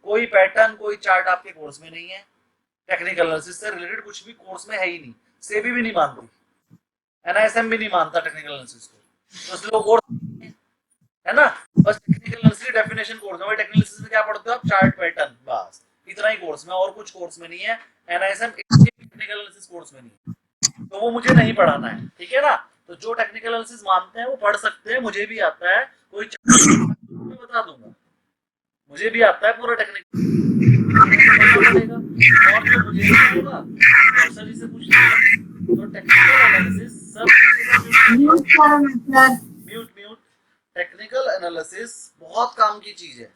कोई पैटर्न कोई चार्ट आपके कोर्स में नहीं है। टेक्निकल एनालिसिस से रिलेटेड कुछ भी कोर्स में है ही नहीं। सेबी भी नहीं मानती, NISM भी नहीं मानता टेक्निकल एनालिसिस को, तो इसलिए वो कोर्स है ना। बस टेक्निकल एनालिसिस डेफिनेशन कोर्स है। टेक्निकल एनालिसिस में क्या पढ़ते हो आप, चार्ट पैटर्न, बस इतना ही कोर्स में, और कुछ कोर्स में नहीं है। NISM टेक्निकल एनालिसिस कोर्स में नहीं है, तो वो मुझे नहीं पढ़ाना है, ठीक है ना। तो जो टेक्निकल एनालिसिस मानते हैं वो पढ़ सकते हैं, मुझे भी आता है। कोई मैं बता दूंगा, मुझे भी आता है पूरा टेक्निकल, और जो मुझे नहीं होगा सर जी से पूछ लीजिएगा। तो टेक्निकल एनालिसिस सब म्यूट टेक्निकल एनालिसिस बहुत काम की चीज है,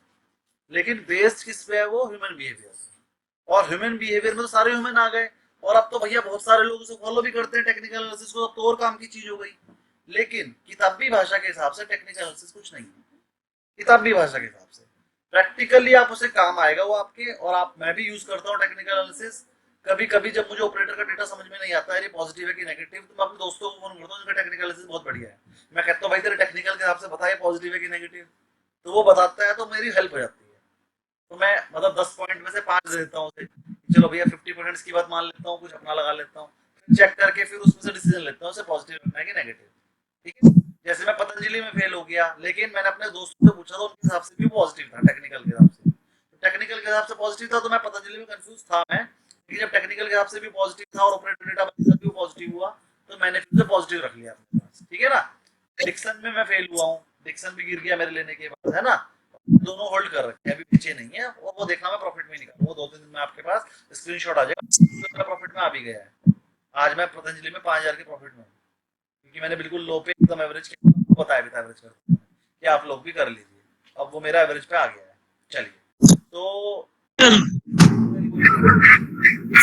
लेकिन बेस्ड किस पे है वो, ह्यूमन बिहेवियर। और ह्यूमन बिहेवियर में तो सारे ह्यूमन आ गए, और अब तो भैया बहुत सारे लोग उसे फॉलो भी करते हैं टेक्निकल एनालिसिस को, अब तो और काम की चीज हो गई। लेकिन किताबी भाषा के हिसाब से टेक्निकल एनालिसिस कुछ नहीं है, किताबी भाषा के हिसाब से। प्रैक्टिकली आप उसे काम आएगा वो आपके, और आप, मैं भी यूज करता हूँ टेक्निकल एनालिसिस। कभी कभी जब मुझे ऑपरेटर का डेटा समझ में नहीं आता है, ये पॉजिटिव है कि नेगेटिव, तो मैं अपने दोस्तों को फोन करता हूँ, जिनका टेक्निकल एनालिसिस बहुत बढ़िया है। मैं कहता हूँ भाई तेरे टेक्निकल के हिसाब से बता ये पॉजिटिव है कि नेगेटिव, तो वो बताता है, तो मेरी हेल्प हो जाती है। तो मैं मतलब 10 पॉइंट में से 5 दे देता हूँ, चलो भैया 50% की बात मान लेता हूँ, कुछ अपना लगा लेता हूँ, चेक करके फिर उसमें से डिसीजन लेता हूँ उसे पॉजिटिव रखना है कि नेगेटिव, ठीक है। जैसे मैं पतंजलि में फेल हो गया, लेकिन मैंने अपने दोस्तों से पूछा, तो उनके हिसाब से भी पॉजिटिव था टेक्निकल के हिसाब से। टेक्निकल के हिसाब से पॉजिटिव था, तो मैं पतंजलि में कंफ्यूज था मैं, लेकिन जब टेक्निकल के हिसाब से भी पॉजिटिव था और ऑपरेटर डेटा भी पॉजिटिव हुआ, तो मैंने फिर से पॉजिटिव रख लिया अपने पास, ठीक है ना। डिक्सन में मैं फेल हुआ हूँ, डिक्सन भी गिर गया मेरे लेने के बाद, है ना। दोनों होल्ड कर रखे हैं, अभी पीछे नहीं है, और वो देखना मैं प्रॉफिट में निकाल, वो 2-3 दिन में आपके पास स्क्रीनशॉट आ जाएगा, मेरा प्रॉफिट में आ भी गया है। आज मैं पतंजलि में 5000 के प्रॉफिट में हूँ, क्योंकि मैंने बिल्कुल लो पे एकदम एवरेज किया, बताया भी था एवरेज करते हैं कि आप लोग भी कर लीजिए। अब वो मेरा एवरेज पे आ गया है। चलिए, तो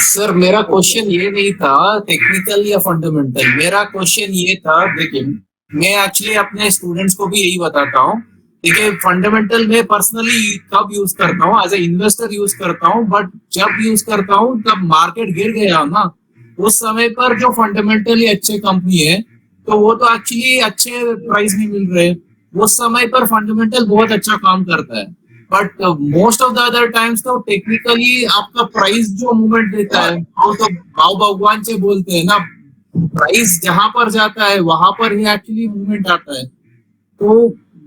सर मेरा क्वेश्चन ये नहीं था टेक्निकल या फंडामेंटल, मेरा क्वेश्चन ये था, देखिए मैं एक्चुअली अपने स्टूडेंट्स को भी यही बताता हूँ, ठीक है। फंडामेंटल में पर्सनली कब यूज करता हूँ, एज ए इन्वेस्टर यूज करता हूँ, बट जब यूज करता हूँ तब मार्केट गिर गया ना, उस समय पर जो फंडामेंटली अच्छे कंपनी है तो वो तो एक्चुअली अच्छे प्राइस में मिल रहे हैं, उस समय पर फंडामेंटल बहुत अच्छा काम करता है। But most of the other times तो टेक्निकली आपका प्राइस जो मूवमेंट देता है वो तो भाव भगवान से बोलते हैं ना, प्राइस जहां पर जाता है वहां पर ही एक्चुअली मूवमेंट आता है। तो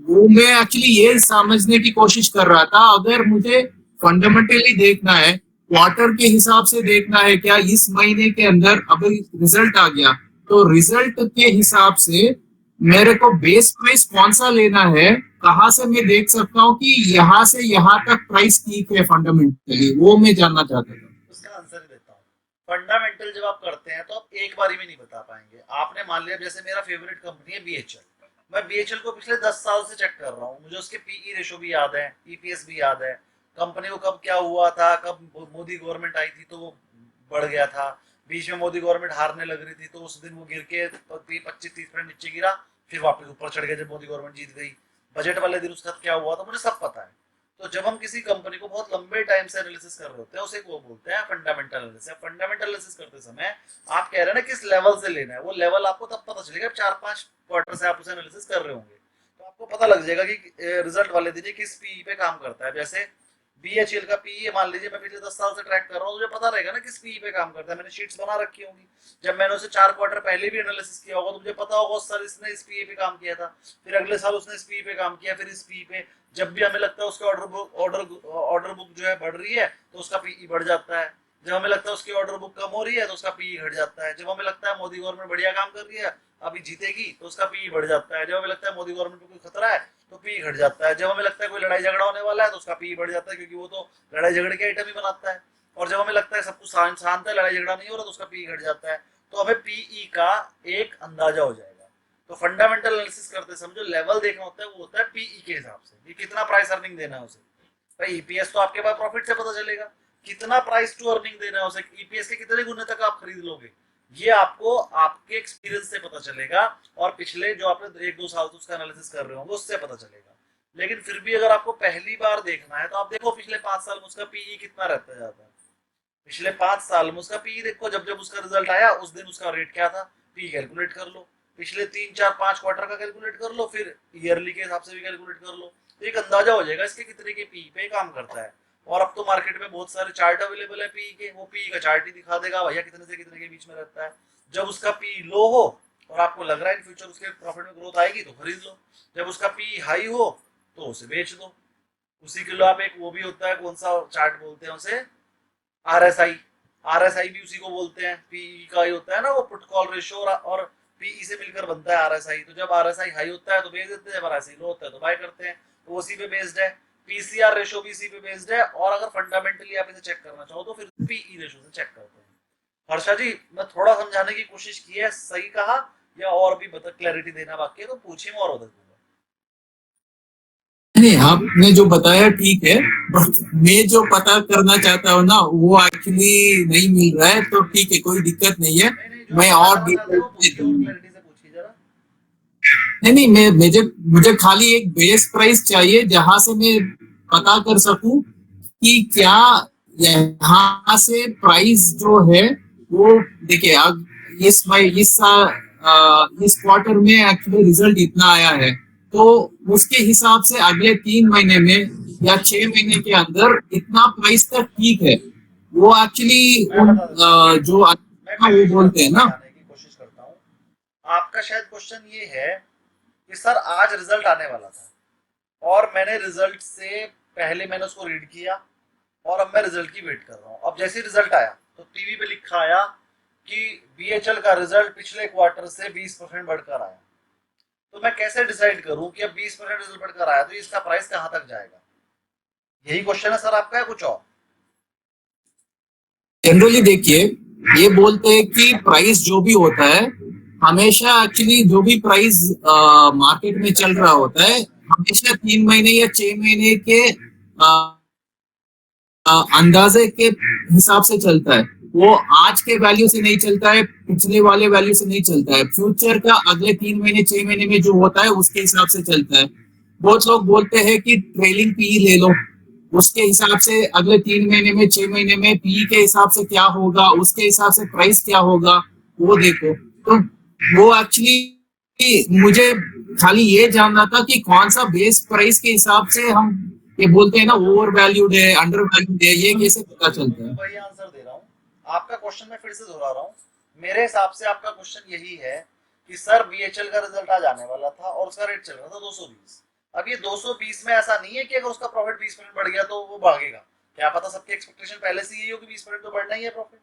वो मैं एक्चुअली ये समझने की कोशिश कर रहा था, अगर मुझे फंडामेंटली देखना है, क्वार्टर के हिसाब से देखना है, क्या इस महीने के अंदर अभी रिजल्ट आ गया तो रिजल्ट के हिसाब से मेरे को बेस प्राइस कौन सा लेना है, कहाँ से मैं देख सकता हूँ कि यहाँ से यहाँ तक प्राइस ठीक है फंडामेंटली, वो मैं जानना चाहता था। उसका आंसर देता हूँ। फंडामेंटल जब आप करते हैं तो आप एक बारी में नहीं बता पाएंगे। आपने मान लिया, जैसे मेरा फेवरेट कंपनी है BHL, मैं BHL को पिछले 10 साल से चेक कर रहा हूँ, मुझे उसके PE रेशो भी याद है, EPS भी याद है, कंपनी को कब क्या हुआ था, कब मोदी गवर्नमेंट आई थी तो वो बढ़ गया था, बीच में मोदी गवर्नमेंट हारने लग रही थी तो उस दिन वो गिर के 25-30% नीचे गिरा, फिर वापस ऊपर चढ़ गया जब मोदी गवर्नमेंट जीत गई। बजट वाले दिन उसका क्या हुआ था मुझे सब पता है। तो जब हम किसी कंपनी को बहुत लंबे टाइम से एनालिसिस कर रहे होते हैं, उसे वो बोलते हैं फंडामेंटल एनालिसिस। फंडामेंटल एनालिसिस करते समय आप कह रहे हैं ना किस लेवल से लेना है, वो लेवल आपको तब पता चलेगा 4-5 क्वार्टर से आप उसे एनालिसिस कर रहे होंगे, तो आपको पता लग जाएगा कि रिजल्ट वाले दिन किस PE पे काम करता है। जैसे बीएचईएल का पीई मान लीजिए मैं पिछले 10 साल से ट्रैक कर रहा हूँ, मुझे पता रहेगा ना किस पीई पे काम करता है, मैंने शीट्स बना रखी होंगी। जब मैंने उसे 4 क्वार्टर पहले भी एनालिसिस किया होगा तो मुझे पता होगा उस साल इसने इस पीई पे काम किया था, फिर अगले साल उसने इस पीई पे काम किया, फिर इस पीई पे। जब भी हमें लगता है उसके ऑर्डर बुक जो है बढ़ रही है तो उसका पीई बढ़ जाता है, जब हमें लगता है उसकी ऑर्डर बुक कम हो रही है तो उसका पीई घट जाता है, जब हमें लगता है मोदी गवर्नमेंट बढ़िया काम कर रही है अभी जीतेगी तो उसका पीई बढ़ जाता है, जब हमें लगता है मोदी गवर्नमेंट को कोई खतरा है तो पी घट जाता है, जब हमें लगता है कोई लड़ाई झगड़ा होने वाला है तो उसका पी बढ़ जाता है क्योंकि वो तो लड़ाई झगड़े के आइटम ही बनाता है, और जब हमें लगता है सब कुछ शांत है लड़ाई झगड़ा नहीं हो रहा तो उसका पी घट जाता है। तो हमें पीई का एक अंदाजा हो जाएगा। तो फंडामेंटल एनालिसिस करते समझो लेवल देखना होता है, वो होता है पीई के हिसाब से कि कितना प्राइस अर्निंग देना है उसे। भाई ईपीएस तो आपके पास प्रॉफिट से पता चलेगा, कितना प्राइस टू अर्निंग देना है उसे, ईपीएस के कितने गुने तक आप खरीद लोगे ये आपको आपके एक्सपीरियंस से पता चलेगा, और पिछले जो आपने 1-2 साल से उसका एनालिसिस कर रहे होंगे उससे पता चलेगा। लेकिन फिर भी अगर आपको पहली बार देखना है तो आप देखो पिछले 5 साल में उसका पीई कितना रहता जाता है। पिछले 5 साल में उसका पीई देखो, जब जब उसका रिजल्ट आया उस दिन उसका रेट क्या था, पी कैलकुलेट कर लो, पिछले 3-4-5 क्वार्टर का कैलकुलेट कर लो, फिर ईयरली के हिसाब से भी कैलकुलेट कर लो, तो एक अंदाजा हो जाएगा इसके कितने के पीई पे काम करता है। और अब तो मार्केट में बहुत सारे चार्ट अवेलेबल है पीई के, वो पीई का चार्ट ही दिखा देगा भैया कितने से कितने के बीच में रहता है। जब उसका पीई लो हो और आपको लग रहा है इन फ्यूचर उसके प्रॉफिट में ग्रोथ आएगी तो खरीद लो, जब उसका पीई हाई हो तो उसे बेच दो। उसी के लिए आप एक वो भी होता है, कौन सा चार्ट बोलते हैं उसे, आरएसआई भी उसी को बोलते हैं, पीई का ही होता है ना वो, पुट कॉल रेशियो और पीई से मिलकर बनता है आरएसआई। तो जब आरएसआई हाई होता है तो बेच देते हैं, जब आरएसआई लो होता है तो बाय करते हैं, तो उसी पे बेस्ड है। पीसीआर रेशियो भी इसी पे बेस्ड है, और अगर फंडामेंटली आप इसे चेक करना चाहो तो फिर पीई रेशियो से चेक करते हैं। हर्षा जी मैं थोड़ा समझाने की कोशिश की है, सही कहा या और भी बता क्लैरिटी देना बाकी है तो पूछिए मैं और बता दूंगा। नहीं, आपने जो बताया ठीक है, बट मैं जो पता करना चाहता हूँ ना वो एक्चुअली नहीं मिल रहा है, तो ठीक है कोई दिक्कत नहीं है, मैं और नहीं, मुझे खाली एक बेस प्राइस चाहिए जहां से मैं पता कर सकूं कि क्या यहाँ से प्राइस जो है वो देखिए अब इस क्वार्टर में एक्चुअली रिजल्ट इतना आया है तो उसके हिसाब से अगले 3 महीने में या 6 महीने के अंदर इतना प्राइस तक ठीक है, वो एक्चुअली जो वो बोलते हैं ना। की कोशिश करता हूँ, आपका शायद क्वेश्चन ये है कि सर आज रिजल्ट आने वाला था और मैंने रिजल्ट से पहले मैंने उसको रीड किया और अब मैं रिजल्ट की वेट कर रहा हूँ। अब जैसे रिजल्ट आया तो टीवी पे लिखा आया कि बीएचएल का रिजल्ट पिछले क्वार्टर से 20% बढ़कर आया, तो मैं कैसे डिसाइड करूं कि अब 20% रिजल्ट बढ़कर आया तो इसका प्राइस कहां तक जाएगा? यही क्वेश्चन है सर आपका, है कुछ और? जनरली देखिए ये बोलते हैं कि प्राइस जो भी होता है हमेशा एक्चुअली जो भी प्राइस मार्केट में चल रहा होता है हमेशा 3 महीने या 6 महीने के अंदाजे के हिसाब से चलता है, वो आज के वैल्यू से नहीं चलता है, पिछले वाले वैल्यू से नहीं चलता है, फ्यूचर का अगले 3 महीने 6 महीने में जो होता है उसके हिसाब से चलता है। बहुत लोग बोलते हैं कि ट्रेलिंग पीई ले लो, उसके हिसाब से अगले 3 महीने में 6 महीने में पीई के हिसाब से क्या होगा, उसके हिसाब से प्राइस क्या होगा वो देखो। तो वो एक्चुअली मुझे खाली ये जानना था कि कौन सा बेस प्राइस के हिसाब से हम ये बोलते हैं ना ओवर वैल्यूड है, अंडर वैल्यूड है, ये कैसे पता चलता है? वही आंसर दे रहा हूँ आपका क्वेश्चन, मैं फिर से दोहरा रहा हूँ। मेरे हिसाब से आपका क्वेश्चन यही है कि सर बीएचएल का रिजल्ट आज आने वाला था और उसका रेट चल रहा था 220। अब ये 220 में ऐसा नहीं है कि अगर उसका प्रॉफिट 20% बढ़ गया तो वो भागेगा, क्या पता सबकी एक्सपेक्टेशन पहले से यही हो कि 20% तो बढ़ना ही है प्रॉफिट।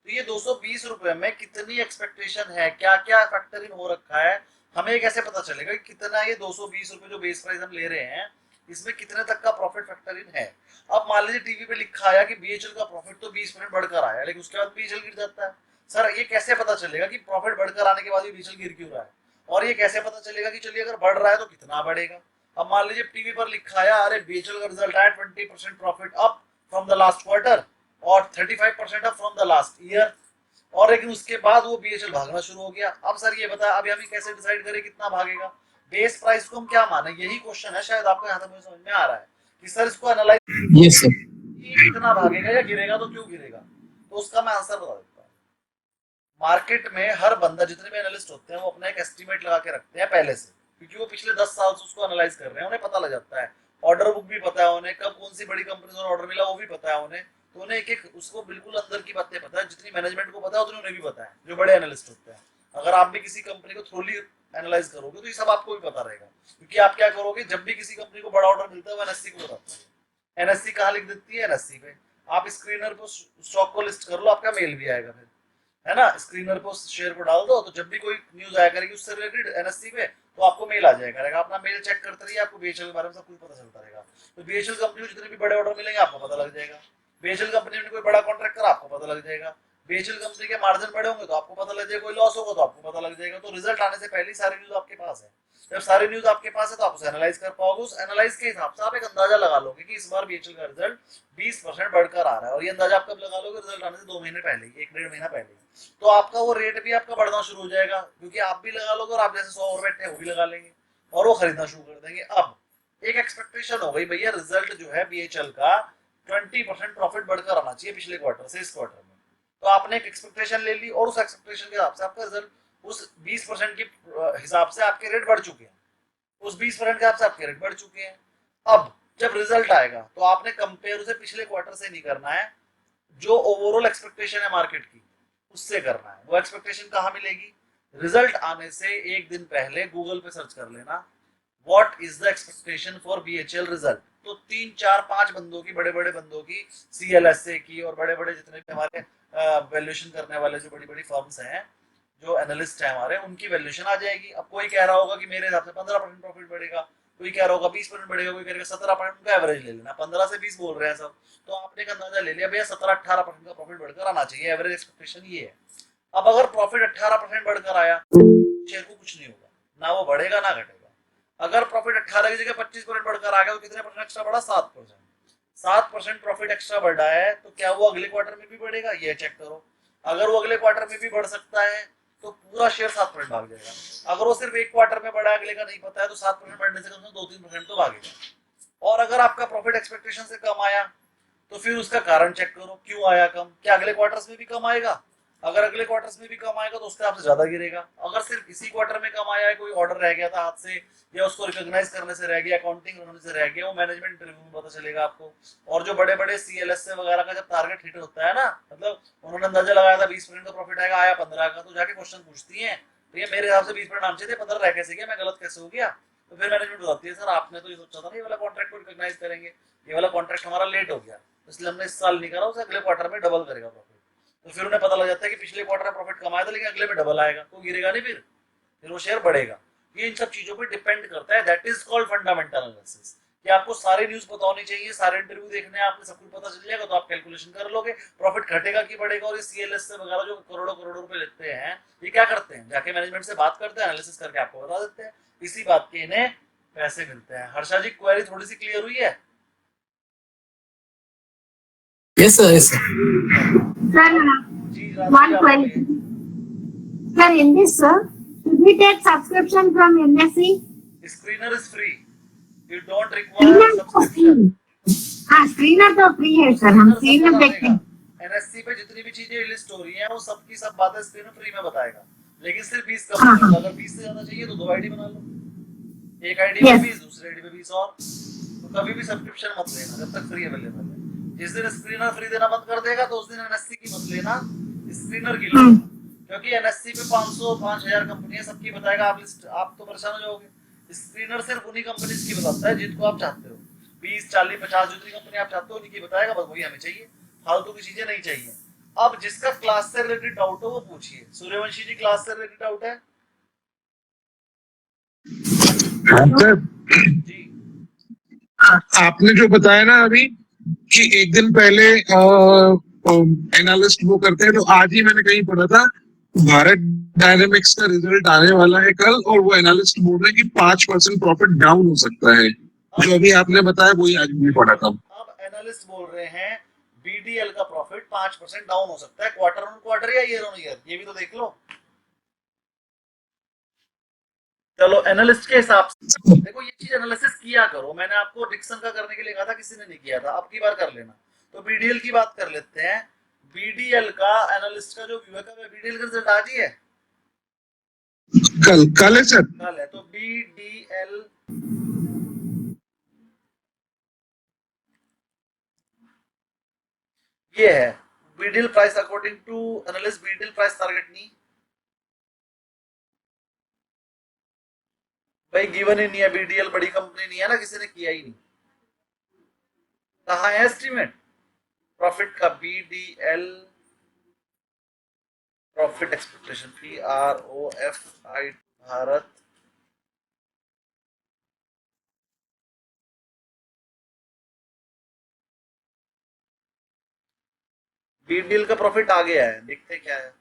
तो ये 220 रुपए में कितनी एक्सपेक्टेशन है, क्या क्या फैक्टर इन हो रखा है, हमें कैसे पता चलेगा कि कितना ये 220 रुपए जो बेस प्राइस हम ले रहे हैं इसमें कितने तक का प्रॉफिट फैक्टर इन है। अब मान लीजिए टीवी पे लिखा आया कि बीएचएल का प्रॉफिट तो 20% बढ़कर आया, लेकिन उसके बाद बीएचएल गिर जाता है। सर ये कैसे पता चलेगा कि प्रॉफिट बढ़कर आने के बाद भी बीएचएल गिर क्यों रहा है, और ये कैसे पता चलेगा कि चलिए अगर बढ़ रहा है तो कितना बढ़ेगा? अब मान लीजिए टीवी पर लिखा आया अरे बीएचएल का रिजल्ट आया 20% profit up from the last quarter और 35% up from the last year, और लेकिन उसके बाद वो बीएचएल भागना शुरू हो गया। अब सर ये बता अभी हम कैसे डिसाइड करें कितना भागेगा, बेस प्राइस को हम क्या माने? यही क्वेश्चन है शायद आपको यहाँ तक मुझे समझ में आ रहा है कि सर इसको एनालाइज यस सर, कितना भागेगा या गिरेगा तो क्यों गिरेगा, तो उसका मैं आंसर बता देता हूँ। मार्केट में हर बंदा, जितने भी एनालिस्ट होते हैं वो अपना एक एस्टिमेट लगा के रखते हैं पहले से, क्योंकि वो पिछले 10 साल से उसको एनालाइज कर रहे हैं, उन्हें पता लग जाता है ऑर्डर बुक भी पता है उन्हें, कब कौन सी बड़ी कंपनी से ऑर्डर मिला वो भी पता है उन्हें, तो उन्हें एक एक उसको बिल्कुल अंदर की बातें पता है, जितनी मैनेजमेंट को पता है उतनी उन्हें भी पता है, जो बड़े एनालिस्ट होते हैं। अगर आप भी किसी कंपनी को थ्रोली एनालाइज करोगे तो ये सब आपको भी पता रहेगा, क्योंकि आप क्या करोगे, जब भी किसी कंपनी को बड़ा ऑर्डर मिलता है वो एनएससी को बताता है। एनएससी कहाँ लिख देती है, एनएससी पे। आप स्क्रीनर पर स्टॉक को लिस्ट कर लो, आपका मेल भी आएगा फिर, है ना, स्क्रीनर पर शेयर को डाल दो, तो जब भी कोई न्यूज आया करेगी उससे रिलेटेड एनएससी पे, तो आपको मेल आ जाएगा करेगा, अपना मेल चेक करते रहिए, आपको बीएचएल के बारे में सब कुछ पता चलता रहेगा। तो बीएचएल कंपनी को जितने भी बड़े ऑर्डर मिलेंगे आपको पता लग जाएगा, बीएचएल कंपनी में कोई बड़ा कॉन्ट्रैक्ट करा आपको पता लग जाएगा, बीएचएल कंपनी के मार्जिन बड़े होंगे तो आपको पता लग जाएगा, कोई लॉस होगा तो आपको पता लग जाएगा। तो रिजल्ट आने से पहले ही सारी न्यूज आपके पास है। जब सारी न्यूज आपके पास है तो आप उसे एनालाइज कर पाओगे, उस एनालाइज के हिसाब से आप एक अंदाजा लगा लोगे कि इस बार बीएचएल का रिजल्ट 20% बढ़कर आ रहा है, और ये अंदाजा आप कब लगा लोगे, रिजल्ट आने से 2 महीने पहले ही, 1-1.5 महीना पहले ही। तो आपका वो रेट भी आपका बढ़ना शुरू हो जाएगा, क्योंकि आप भी लगा लोगे और आप जैसे 100 और बैठे हैं वो भी लगा लेंगे और वो खरीदना शुरू कर देंगे। अब एक एक्सपेक्टेशन हो गई भैया, रिजल्ट जो है बीएचएल का 20% प्रॉफिट बढ़कर आना चाहिए पिछले क्वार्टर से इस क्वार्टर में, तो आपने एक एक्सपेक्टेशन ले ली और उस एक्सपेक्टेशन के हिसाब से आपका रिजल्ट उस 20% के हिसाब से आपके रेट बढ़ चुके हैं, उस 20% के हिसाब से आपके रेट बढ़ चुके हैं। अब जब रिजल्ट आएगा तो आपने कंपेयर उसे पिछले क्वार्टर से नहीं करना है, जो ओवरऑल एक्सपेक्टेशन है मार्केट की उससे करना है। वो एक्सपेक्टेशन कहाँ मिलेगी, रिजल्ट आने से एक दिन पहले गूगल पे सर्च कर लेना what is the expectation for BHEL result, तो 3-4-5 बंदों की, बड़े बड़े बंदों की, सीएलएसए की और बड़े बड़े जितने भी हमारे वैल्यूएशन करने वाले जो बड़ी बड़ी फर्म्स हैं, जो एनालिस्ट हैं हमारे, उनकी वैल्यूएशन आ जाएगी। अब कोई कह रहा होगा कि मेरे हिसाब से 15% प्रॉफिट बढ़ेगा, कोई कह रहा होगा 20% बढ़ेगा, कोई कहेगा 17%, का एवरेज ले लेना, 15 से 20 बोल रहे हैं सब, तो आपने एक अंदाजा ले लिया भैया 17-18% का प्रॉफिट बढ़कर आना चाहिए, एवरेज एक्सपेक्टेशन ये है। अब अगर प्रॉफिट 18% बढ़कर आया, शेयर को कुछ नहीं होगा, ना वो बढ़ेगा ना घटेगा। अगर प्रॉफिट 18 की जगह 25% बढ़कर आ गया तो कितने परसेंट एक्स्ट्रा बढ़ा, 7%। 7% प्रॉफिट एक्स्ट्रा बढ़ा है तो क्या वो अगले क्वार्टर में भी बढ़ेगा, ये चेक करो। अगर वो अगले क्वार्टर में भी बढ़ सकता है तो पूरा शेयर 7% भाग जाएगा। अगर वो सिर्फ एक क्वार्टर में बढ़ा, अगले का नहीं पता है, तो 7% बढ़ने से कम से कम 2-3% तो भागेगा। और अगर आपका प्रॉफिट एक्सपेक्टेशन से कम आया तो फिर उसका कारण चेक करो, क्यों आया कम, क्या अगले क्वार्टर्स में भी कम आएगा? अगर अगले क्वार्टर्स में भी कम आएगा तो उसके आपसे ज्यादा गिरेगा। अगर सिर्फ इसी क्वार्टर में कम आया है, कोई ऑर्डर रह गया था हाथ से, या उसको रिकॉग्नाइज करने से रह गया, अकाउंटिंग होने से रह गया, वो मैनेजमेंट इंटरव्यू में पता चलेगा आपको। और जो बड़े बड़े सीएलएसए वगैरह का जब टारगेट हिट होता है ना, मतलब उन्होंने अंदाजा लगाया था 20% का प्रॉफिट आएगा, आया 15 का, तो जाके क्वेश्चन पूछती है तो ये मेरे हिसाब से 20% आने चाहिए थे, 15 रह कैसे गया, मैं गलत कैसे हो गया? तो फिर मैनेजमेंट बताती है सर आपने तो ये सोचा था ये वाला कॉन्ट्रैक्ट को रिकॉग्नाइज करेंगे, ये वाला कॉन्ट्रैक्ट हमारा लेट हो गया, इसलिए हमने इस साल नहीं करा, उसे अगले क्वार्टर में डबल करेगा प्रॉफिट। तो फिर उन्हें पता लग जाता है कि पिछले क्वार्टर में प्रॉफिट कमाया था लेकिन अगले में डबल आएगा, तो गिरेगा नहीं, फिर वो शेयर बढ़ेगा। ये इन सब चीजों पे डिपेंड करता है, that is called fundamental analysis, कि आपको सारे न्यूज पता होनी चाहिए, सारे इंटरव्यू देखने हैं, आपने सब कुछ पता चल जाएगा तो आप कैलकुलेशन कर लोगे प्रॉफिट घटेगा कि बढ़ेगा। और ये सीएलएस से वगैरह जो करोड़ों करोड़ों रुपए लेते हैं, ये क्या करते हैं, जाके मैनेजमेंट से बात करते हैं, एनालिसिस करके आपको बता देते हैं, इसी बात के इन्हें पैसे मिलते हैं। हर्षा जी, क्वेरी थोड़ी सी क्लियर हुई है? Yes, sir. Yes, sir. Sir, जी one query. Sir, in this, sir, should we take subscription from NSE? Screener is free, you don't require Screener तो सब्सक्रिप्शन। free. हाँ, screener तो free है सर, हम screener देखते हैं। एनएससी पे जितनी भी चीजें लिस्ट हो रही हैं वो सब की सब बातें स्क्रीनर फ्री में बताएगा, लेकिन सिर्फ 20 कंपनी, अगर 20 से ज्यादा चाहिए तो 2 आईडी बना लो, एक आईडी पे 20, दूसरी आईडी पे 20 और। तो कभी भी सब्सक्रिप्शन मत लेना जब तक फ्री अवेलेबल है। जिस दिन स्क्रीनर फ्री देना बंद कर देगा तो उस दिन एनएससी की मत लेना, स्क्रीनर की लो, क्योंकि एनएससी पे 500-5000 कंपनियां, सबकी बताएगा, आप लिस्ट, आप तो परेशान हो जाओगे। स्क्रीनर सिर्फ उन्हीं कंपनीज की बताता है जिनको आप चाहते हो, 20, 40, 50 जितनी कंपनी आप चाहते हो उन्हीं की बताएगा, बस वही हमें चाहिए, फालतू की चीजें नहीं चाहिए। अब जिसका क्लास से रिलेटेड डाउट हो वो पूछिए। सूर्यवंशी जी, क्लास से रिलेटेड डाउट है जी? आपने जो बताया ना अभी कि एक दिन पहले एनालिस्ट वो करते हैं, तो आज ही मैंने कहीं पढ़ा था भारत डायनेमिक्स का रिजल्ट आने वाला है कल, और वो एनालिस्ट बोल रहे हैं कि 5% प्रॉफिट डाउन हो सकता है। जो अभी आपने बताया वही आज भी पढ़ा था। अब एनालिस्ट बोल रहे हैं बीडीएल का प्रॉफिट 5% डाउन हो सकता है, क्वार्टर ऑन क्वार्टर या ईयर ऑन ईयर, ये भी तो देख लो। चलो एनालिस्ट के हिसाब से देखो, ये चीज एनालिसिस किया करो, मैंने आपको डिक्सन का करने के लिए कहा था, किसी ने नहीं किया था, अब की बार कर लेना। तो बीडीएल की बात कर लेते हैं। बीडीएल का एनालिस्ट का जो व्यू है, बीडीएल का रिजल्ट आज ही है, कल है सर, कल है। तो बीडीएल ये है BDL price according to analyst BDL price target नहीं भाई गिवन ही नहीं है बीडीएल बड़ी कंपनी नहीं है ना किसी ने किया ही नहीं कहाँ है एस्टीमेट प्रॉफिट का BDL profit expectation PROFIT Bharat BDL का प्रॉफिट आ गया है देखते हैं क्या है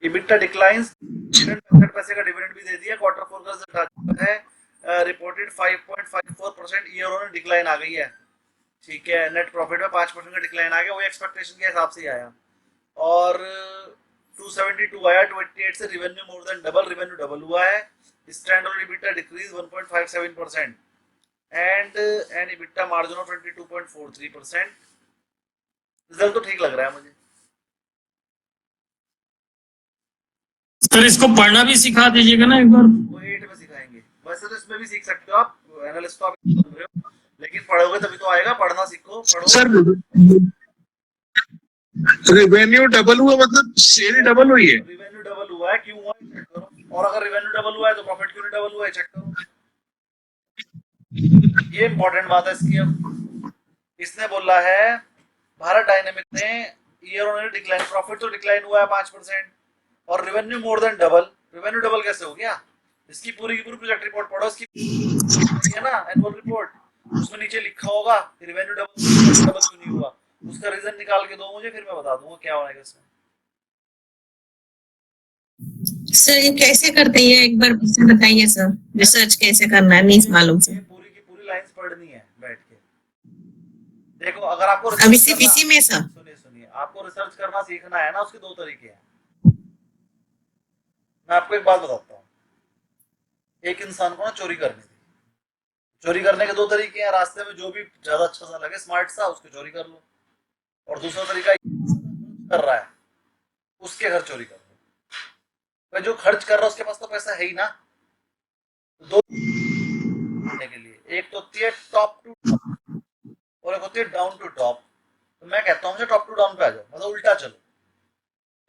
EBITDA डिक्लाइंस 65 पैसे का डिविडेंड भी दे दिया क्वार्टर 4 का रिजल्ट आ चुका है रिपोर्टेड 5.54% ईयर ऑन डिक्लाइन आ गई है ठीक है नेट प्रॉफिट में 5% का डिक्लाइन आ गया वो एक्सपेक्टेशन के हिसाब से ही आया और 272 आया 28 से revenue more than double revenue double हुआ है stand on EBITDA decrease 1.57% and an EBITDA margin of 22.43% result तो ठीक लग रहा है मुझे सर इसको पढ़ना भी सिखा दीजिएगा ना एक बार वो 8 में सिखाएंगे वैसे तो इसमें भी सीख सकते हो आप एनालिस्ट तो आप बन रहे हो लेकिन पढ़ोगे तभी तो आएगा पढ़ना सीखो पढ़ो सर रेवेन्यू डबल हुआ मतलब सेल डबल हुई है रेवेन्यू डबल हुआ है क्यों हुआ है चेक करो और अगर रेवेन्यू डबल हुआ है तो प्रॉफिट क्यों नहीं डबल हुआ है चेक करो ये इंपॉर्टेंट बात है इसकी अब इसने बोला है भारत डायनेमिक ने year on year decline profit तो डिक्लाइन हुआ है 5% और revenue more than double revenue double कैसे हो गया इसकी पूरी की पूरी प्रोजेक्ट रिपोर्ट पढ़ो इसकी है ना एनुअल रिपोर्ट उसमें नीचे लिखा होगा रेवेन्यू डबल क्यों नहीं हुआ उसका रीजन निकाल के दो मुझे फिर मैं बता दूंगा क्या होगा इसमें सर ये कैसे करते हैं एक बार फिर से बताइए सर रिसर्च कैसे करना है नहीं मालूम ये सर पूरी की पूरी लाइंस पढ़नी है बैठ के देखो अगर आपको अभी research सिर्फ करना- इसी में सर सुनिए आपको रिसर्च करना सीखना है ना उसके दो तरीके हैं मैं आपको एक बात बताता हूँ एक इंसान को ना चोरी करनी थी चोरी करने के दो तरीके हैं रास्ते में जो भी ज्यादा अच्छा सा लगे स्मार्ट सा उसको चोरी कर लो और दूसरा तरीका कर रहा है उसके घर चोरी कर लो भाई जो खर्च कर रहा है उसके पास तो पैसा है ही ना तो दो के लिए एक तो होती है टॉप टू टॉप और एक होती है डाउन टू टॉप तो मैं कहता हूँ टॉप टू डाउन पे आ जाओ मतलब उल्टा चलो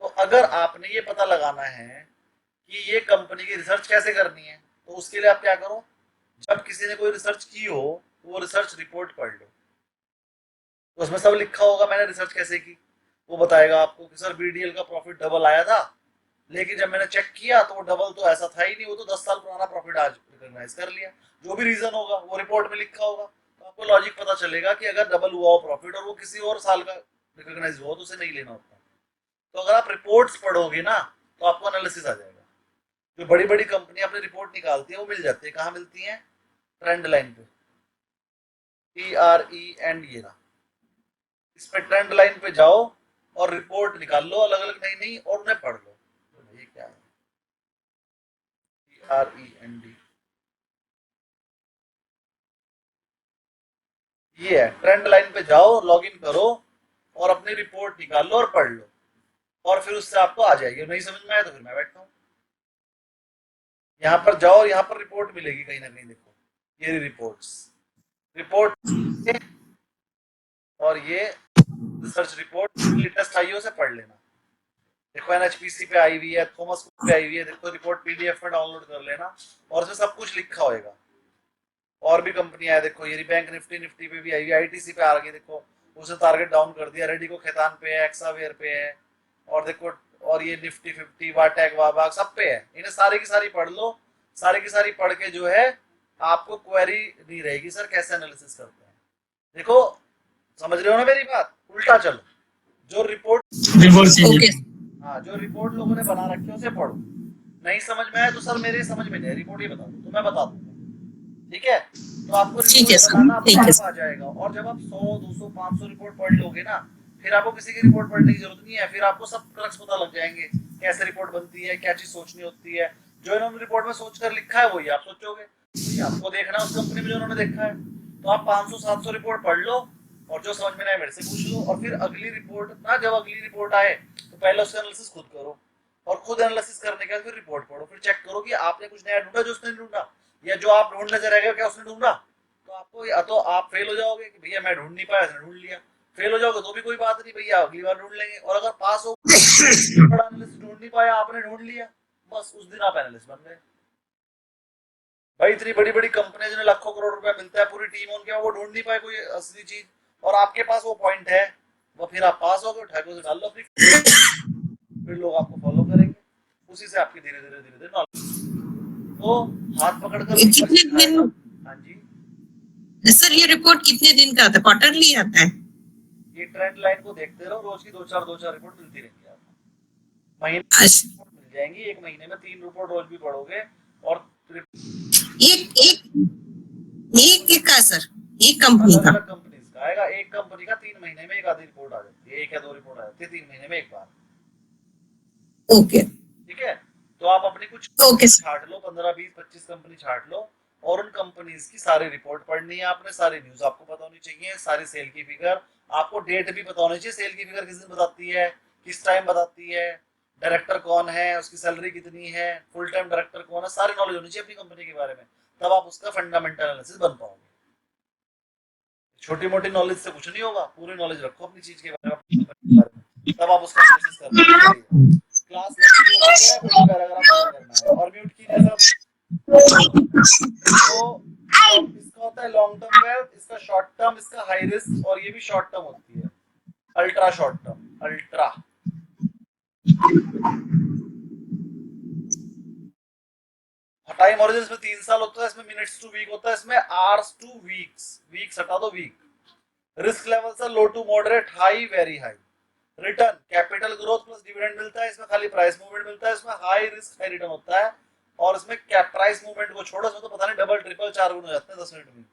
तो अगर आपने ये पता लगाना है कि ये कंपनी की रिसर्च कैसे करनी है तो उसके लिए आप क्या करो जब किसी ने कोई रिसर्च की हो तो वो रिसर्च रिपोर्ट पढ़ लो तो उसमें सब लिखा होगा मैंने रिसर्च कैसे की वो बताएगा आपको कि सर बीडीएल का प्रॉफिट डबल आया था लेकिन जब मैंने चेक किया तो वो डबल तो ऐसा था ही नहीं वो तो 10 साल पुराना प्रॉफिट आज रिकॉग्नाइज कर लिया जो भी रीजन होगा वो रिपोर्ट में लिखा होगा तो आपको लॉजिक पता चलेगा कि अगर डबल हुआ हो प्रॉफिट और वो किसी और साल का रिकॉग्नाइज हुआ तो उसे नहीं लेना होता तो अगर आप रिपोर्ट्स पढ़ोगे ना तो आपको एनालिसिस आ जाएगा जो बड़ी बड़ी कंपनी अपनी रिपोर्ट निकालती है वो मिल जाती है कहाँ मिलती है ट्रेंड लाइन पे TREND ये ना इस पे ट्रेंड लाइन पे जाओ और रिपोर्ट निकाल लो अलग अलग नहीं नहीं और उन्हें पढ़ लो ये क्या है TREND ये है ट्रेंड लाइन पे जाओ लॉगिन करो और अपनी रिपोर्ट निकाल लो और पढ़ लो और फिर उससे आपको आ जाएगी नहीं समझ में आया तो फिर मैं बैठता हूँ यहाँ पर जाओ और यहाँ पर रिपोर्ट मिलेगी कहीं ना कहीं देखो ये रिपोर्ट और ये रिसर्च रिपोर्ट लेटेस्ट आई से पढ़ लेना देखो NHPC पे आई हुई है थॉमस कुक पे आई हुई है देखो रिपोर्ट PDF में डाउनलोड कर लेना और उसमें सब कुछ लिखा होएगा और भी कंपनियां है देखो ये बैंक निफ्टी पे भी आई हुई ITC पे आ गई देखो उसने टारगेट डाउन कर दिया रेडी को खेतान पे है एक्सावेयर पे है और देखो और ये निफ्टी 50 वाटेक वाबाग सब पे है इन्हें सारी की सारी पढ़ लो सारी की सारी पढ़ के जो है आपको क्वेरी नहीं रहेगी सर कैसे एनालिसिस करते हैं देखो समझ रहे हो ना मेरी बात उल्टा चलो जो रिपोर्ट ओके हाँ जो रिपोर्ट लोगों ने बना रखी है उसे पढ़ो नहीं समझ में आया तो सर मेरे समझ में नहीं रिपोर्ट ही बता दो तो मैं बता दूंगा ठीक है तो आपको ठीक है रिपोर्ट सर, बनाना ठीक है अपने आप आ जाएगा और जब आप 100 200 500 रिपोर्ट पढ़ लोगे ना फिर आपको किसी की रिपोर्ट पढ़ने की जरूरत नहीं है फिर आपको सब क्रक्स पता लग जाएंगे कैसे रिपोर्ट बनती है क्या चीज सोचनी होती है जो इन्होंने रिपोर्ट में सोचकर लिखा है वही आप सोचोगे वही आपको देखना है उस कंपनी में जो उन्होंने देखा है तो आप 500-700 रिपोर्ट पढ़ लो और जो समझ में नहीं आए मेरे से पूछ लो और फिर अगली रिपोर्ट ना जब अगली रिपोर्ट आए तो पहले उसका एनालिसिस खुद करो और खुद एनालिसिस करने के बाद फिर रिपोर्ट पढ़ो फिर चेक करो कि आपने कुछ नया ढूंढा जो उसने ढूंढा या जो आप ढूंढने से रह गए क्या उसने ढूंढा तो आपको या तो आप फेल हो जाओगे कि भैया मैं ढूंढ नहीं पाया, इसने ढूंढ लिया। फेल हो जाओगे तो भी कोई बात नहीं भैया, अगली बार ढूंढ लेंगे। और अगर पास हो एनालिस्ट ढूंढ नहीं पाया, आपने ढूंढ लिया, बस उस दिन आप एनालिस्ट बन गए। भाई इतनी बड़ी बड़ी कंपनियां जिन्हें लाखों करोड़ रुपया मिलता है, पूरी टीम उनके, वो ढूंढ नहीं पाए कोई असली चीज, और आपके पास वो पॉइंट है, वो फिर आप पास हो गए, उठा के उसे डाल लो अपनी, फिर लोग आपको फॉलो करेंगे, उसी से आपकी धीरे धीरे धीरे धीरे नॉलेज। तो हाथ पकड़कर कितने दिन? हाँ जी सर ये रिपोर्ट कितने दिन का आता है? क्वार्टरली आता है? ये ट्रेंड लाइन को देखते रहो, रोज की दो चार रिपोर्ट मिलती रहेंगी आपको। महीने अच्छा, रिपोर्ट मिल जाएंगी, एक महीने में 3 रिपोर्ट रोज भी पढ़ोगे। और एक एक का सर, एक कंपनी का? अलग कंपनीज का आएगा, एक कंपनी का 3 महीने में एक आधी रिपोर्ट आ जाती है, 1 या 2 रिपोर्ट आ जाती है 3 महीने में एक बार। ओके ठीक है, तो आप अपनी कुछ ओके छाट लो, 15 20 25 कंपनी छाट लो, और उन कंपनीज की सारी रिपोर्ट पढ़नी है आपने, सारी न्यूज आपको पता होनी चाहिए, सारी सेल की फिगर, आपको डेट भी पता होनी चाहिए, सेल की फिगर किस दिन बताती है, किस टाइम बताती है, डायरेक्टर कौन है, उसकी सैलरी कितनी है, फुल टाइम डायरेक्टर कौन है, सारी नॉलेज होनी चाहिए अपनी कंपनी के बारे में, तब आप उसका फंडामेंटल एनालिसिस बन पाओगे। छोटी मोटी नॉलेज से कुछ नहीं होगा, पूरी नॉलेज रखो अपनी चीज के बारे में, तब आप उसका एनालिसिस कर पाओगे। क्लास लंबी हो गई है, पूरा पैराग्राफ कवर करना है, और म्यूट कीजिए सब। तो इसका होता है लॉन्ग टर्म वेल्थ, इसका शॉर्ट टर्म, इसका हाई रिस्क, और ये भी शॉर्ट टर्म होती है, ultra short term, ultra. Time origin इसमें 3 साल होता है, इसमें मिनट्स टू वीक होता है, इसमें आवर्स टू वीक्स, वीक्स हटा दो वीक। रिस्क लेवल से low to moderate, high, very high. Return capital growth plus dividend मिलता है, इसमें खाली प्राइस मूवमेंट मिलता है, इसमें हाई रिस्क हाई रिटर्न होता है, और इसमें कैप प्राइस मूवमेंट को छोड़ो, इसमें तो पता नहीं डबल ट्रिपल 4 गुना हो जाते हैं 10 मिनट में।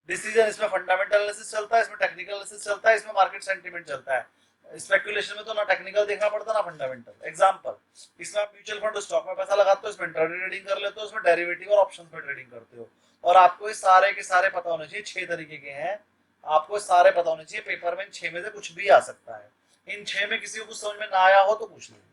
डिसीजन इसमें फंडामेंटल एनालिसिस चलता है, इसमें टेक्निकल एनालिसिस चलता है, इसमें मार्केट सेंटीमेंट चलता है। स्पेकुलेशन में तो ना टेक्निकल देखना पड़ता ना फंडामेंटल। एग्जांपल, इसमें आप म्यूचुअल फंड स्टॉक में पैसा लगाते हो, इसमें इंट्राडे ट्रेडिंग कर लेते हो, इसमें डेरिवेटिव और ऑप्शंस में ट्रेडिंग करते हो, और आपको ये सारे के सारे पता होने चाहिए। 6 तरीके के हैं, आपको सारे पता होने चाहिए। पेपर में इन 6 में से कुछ भी आ सकता है, इन 6 में किसी को कुछ समझ में ना आया हो तो पूछ लीजिए।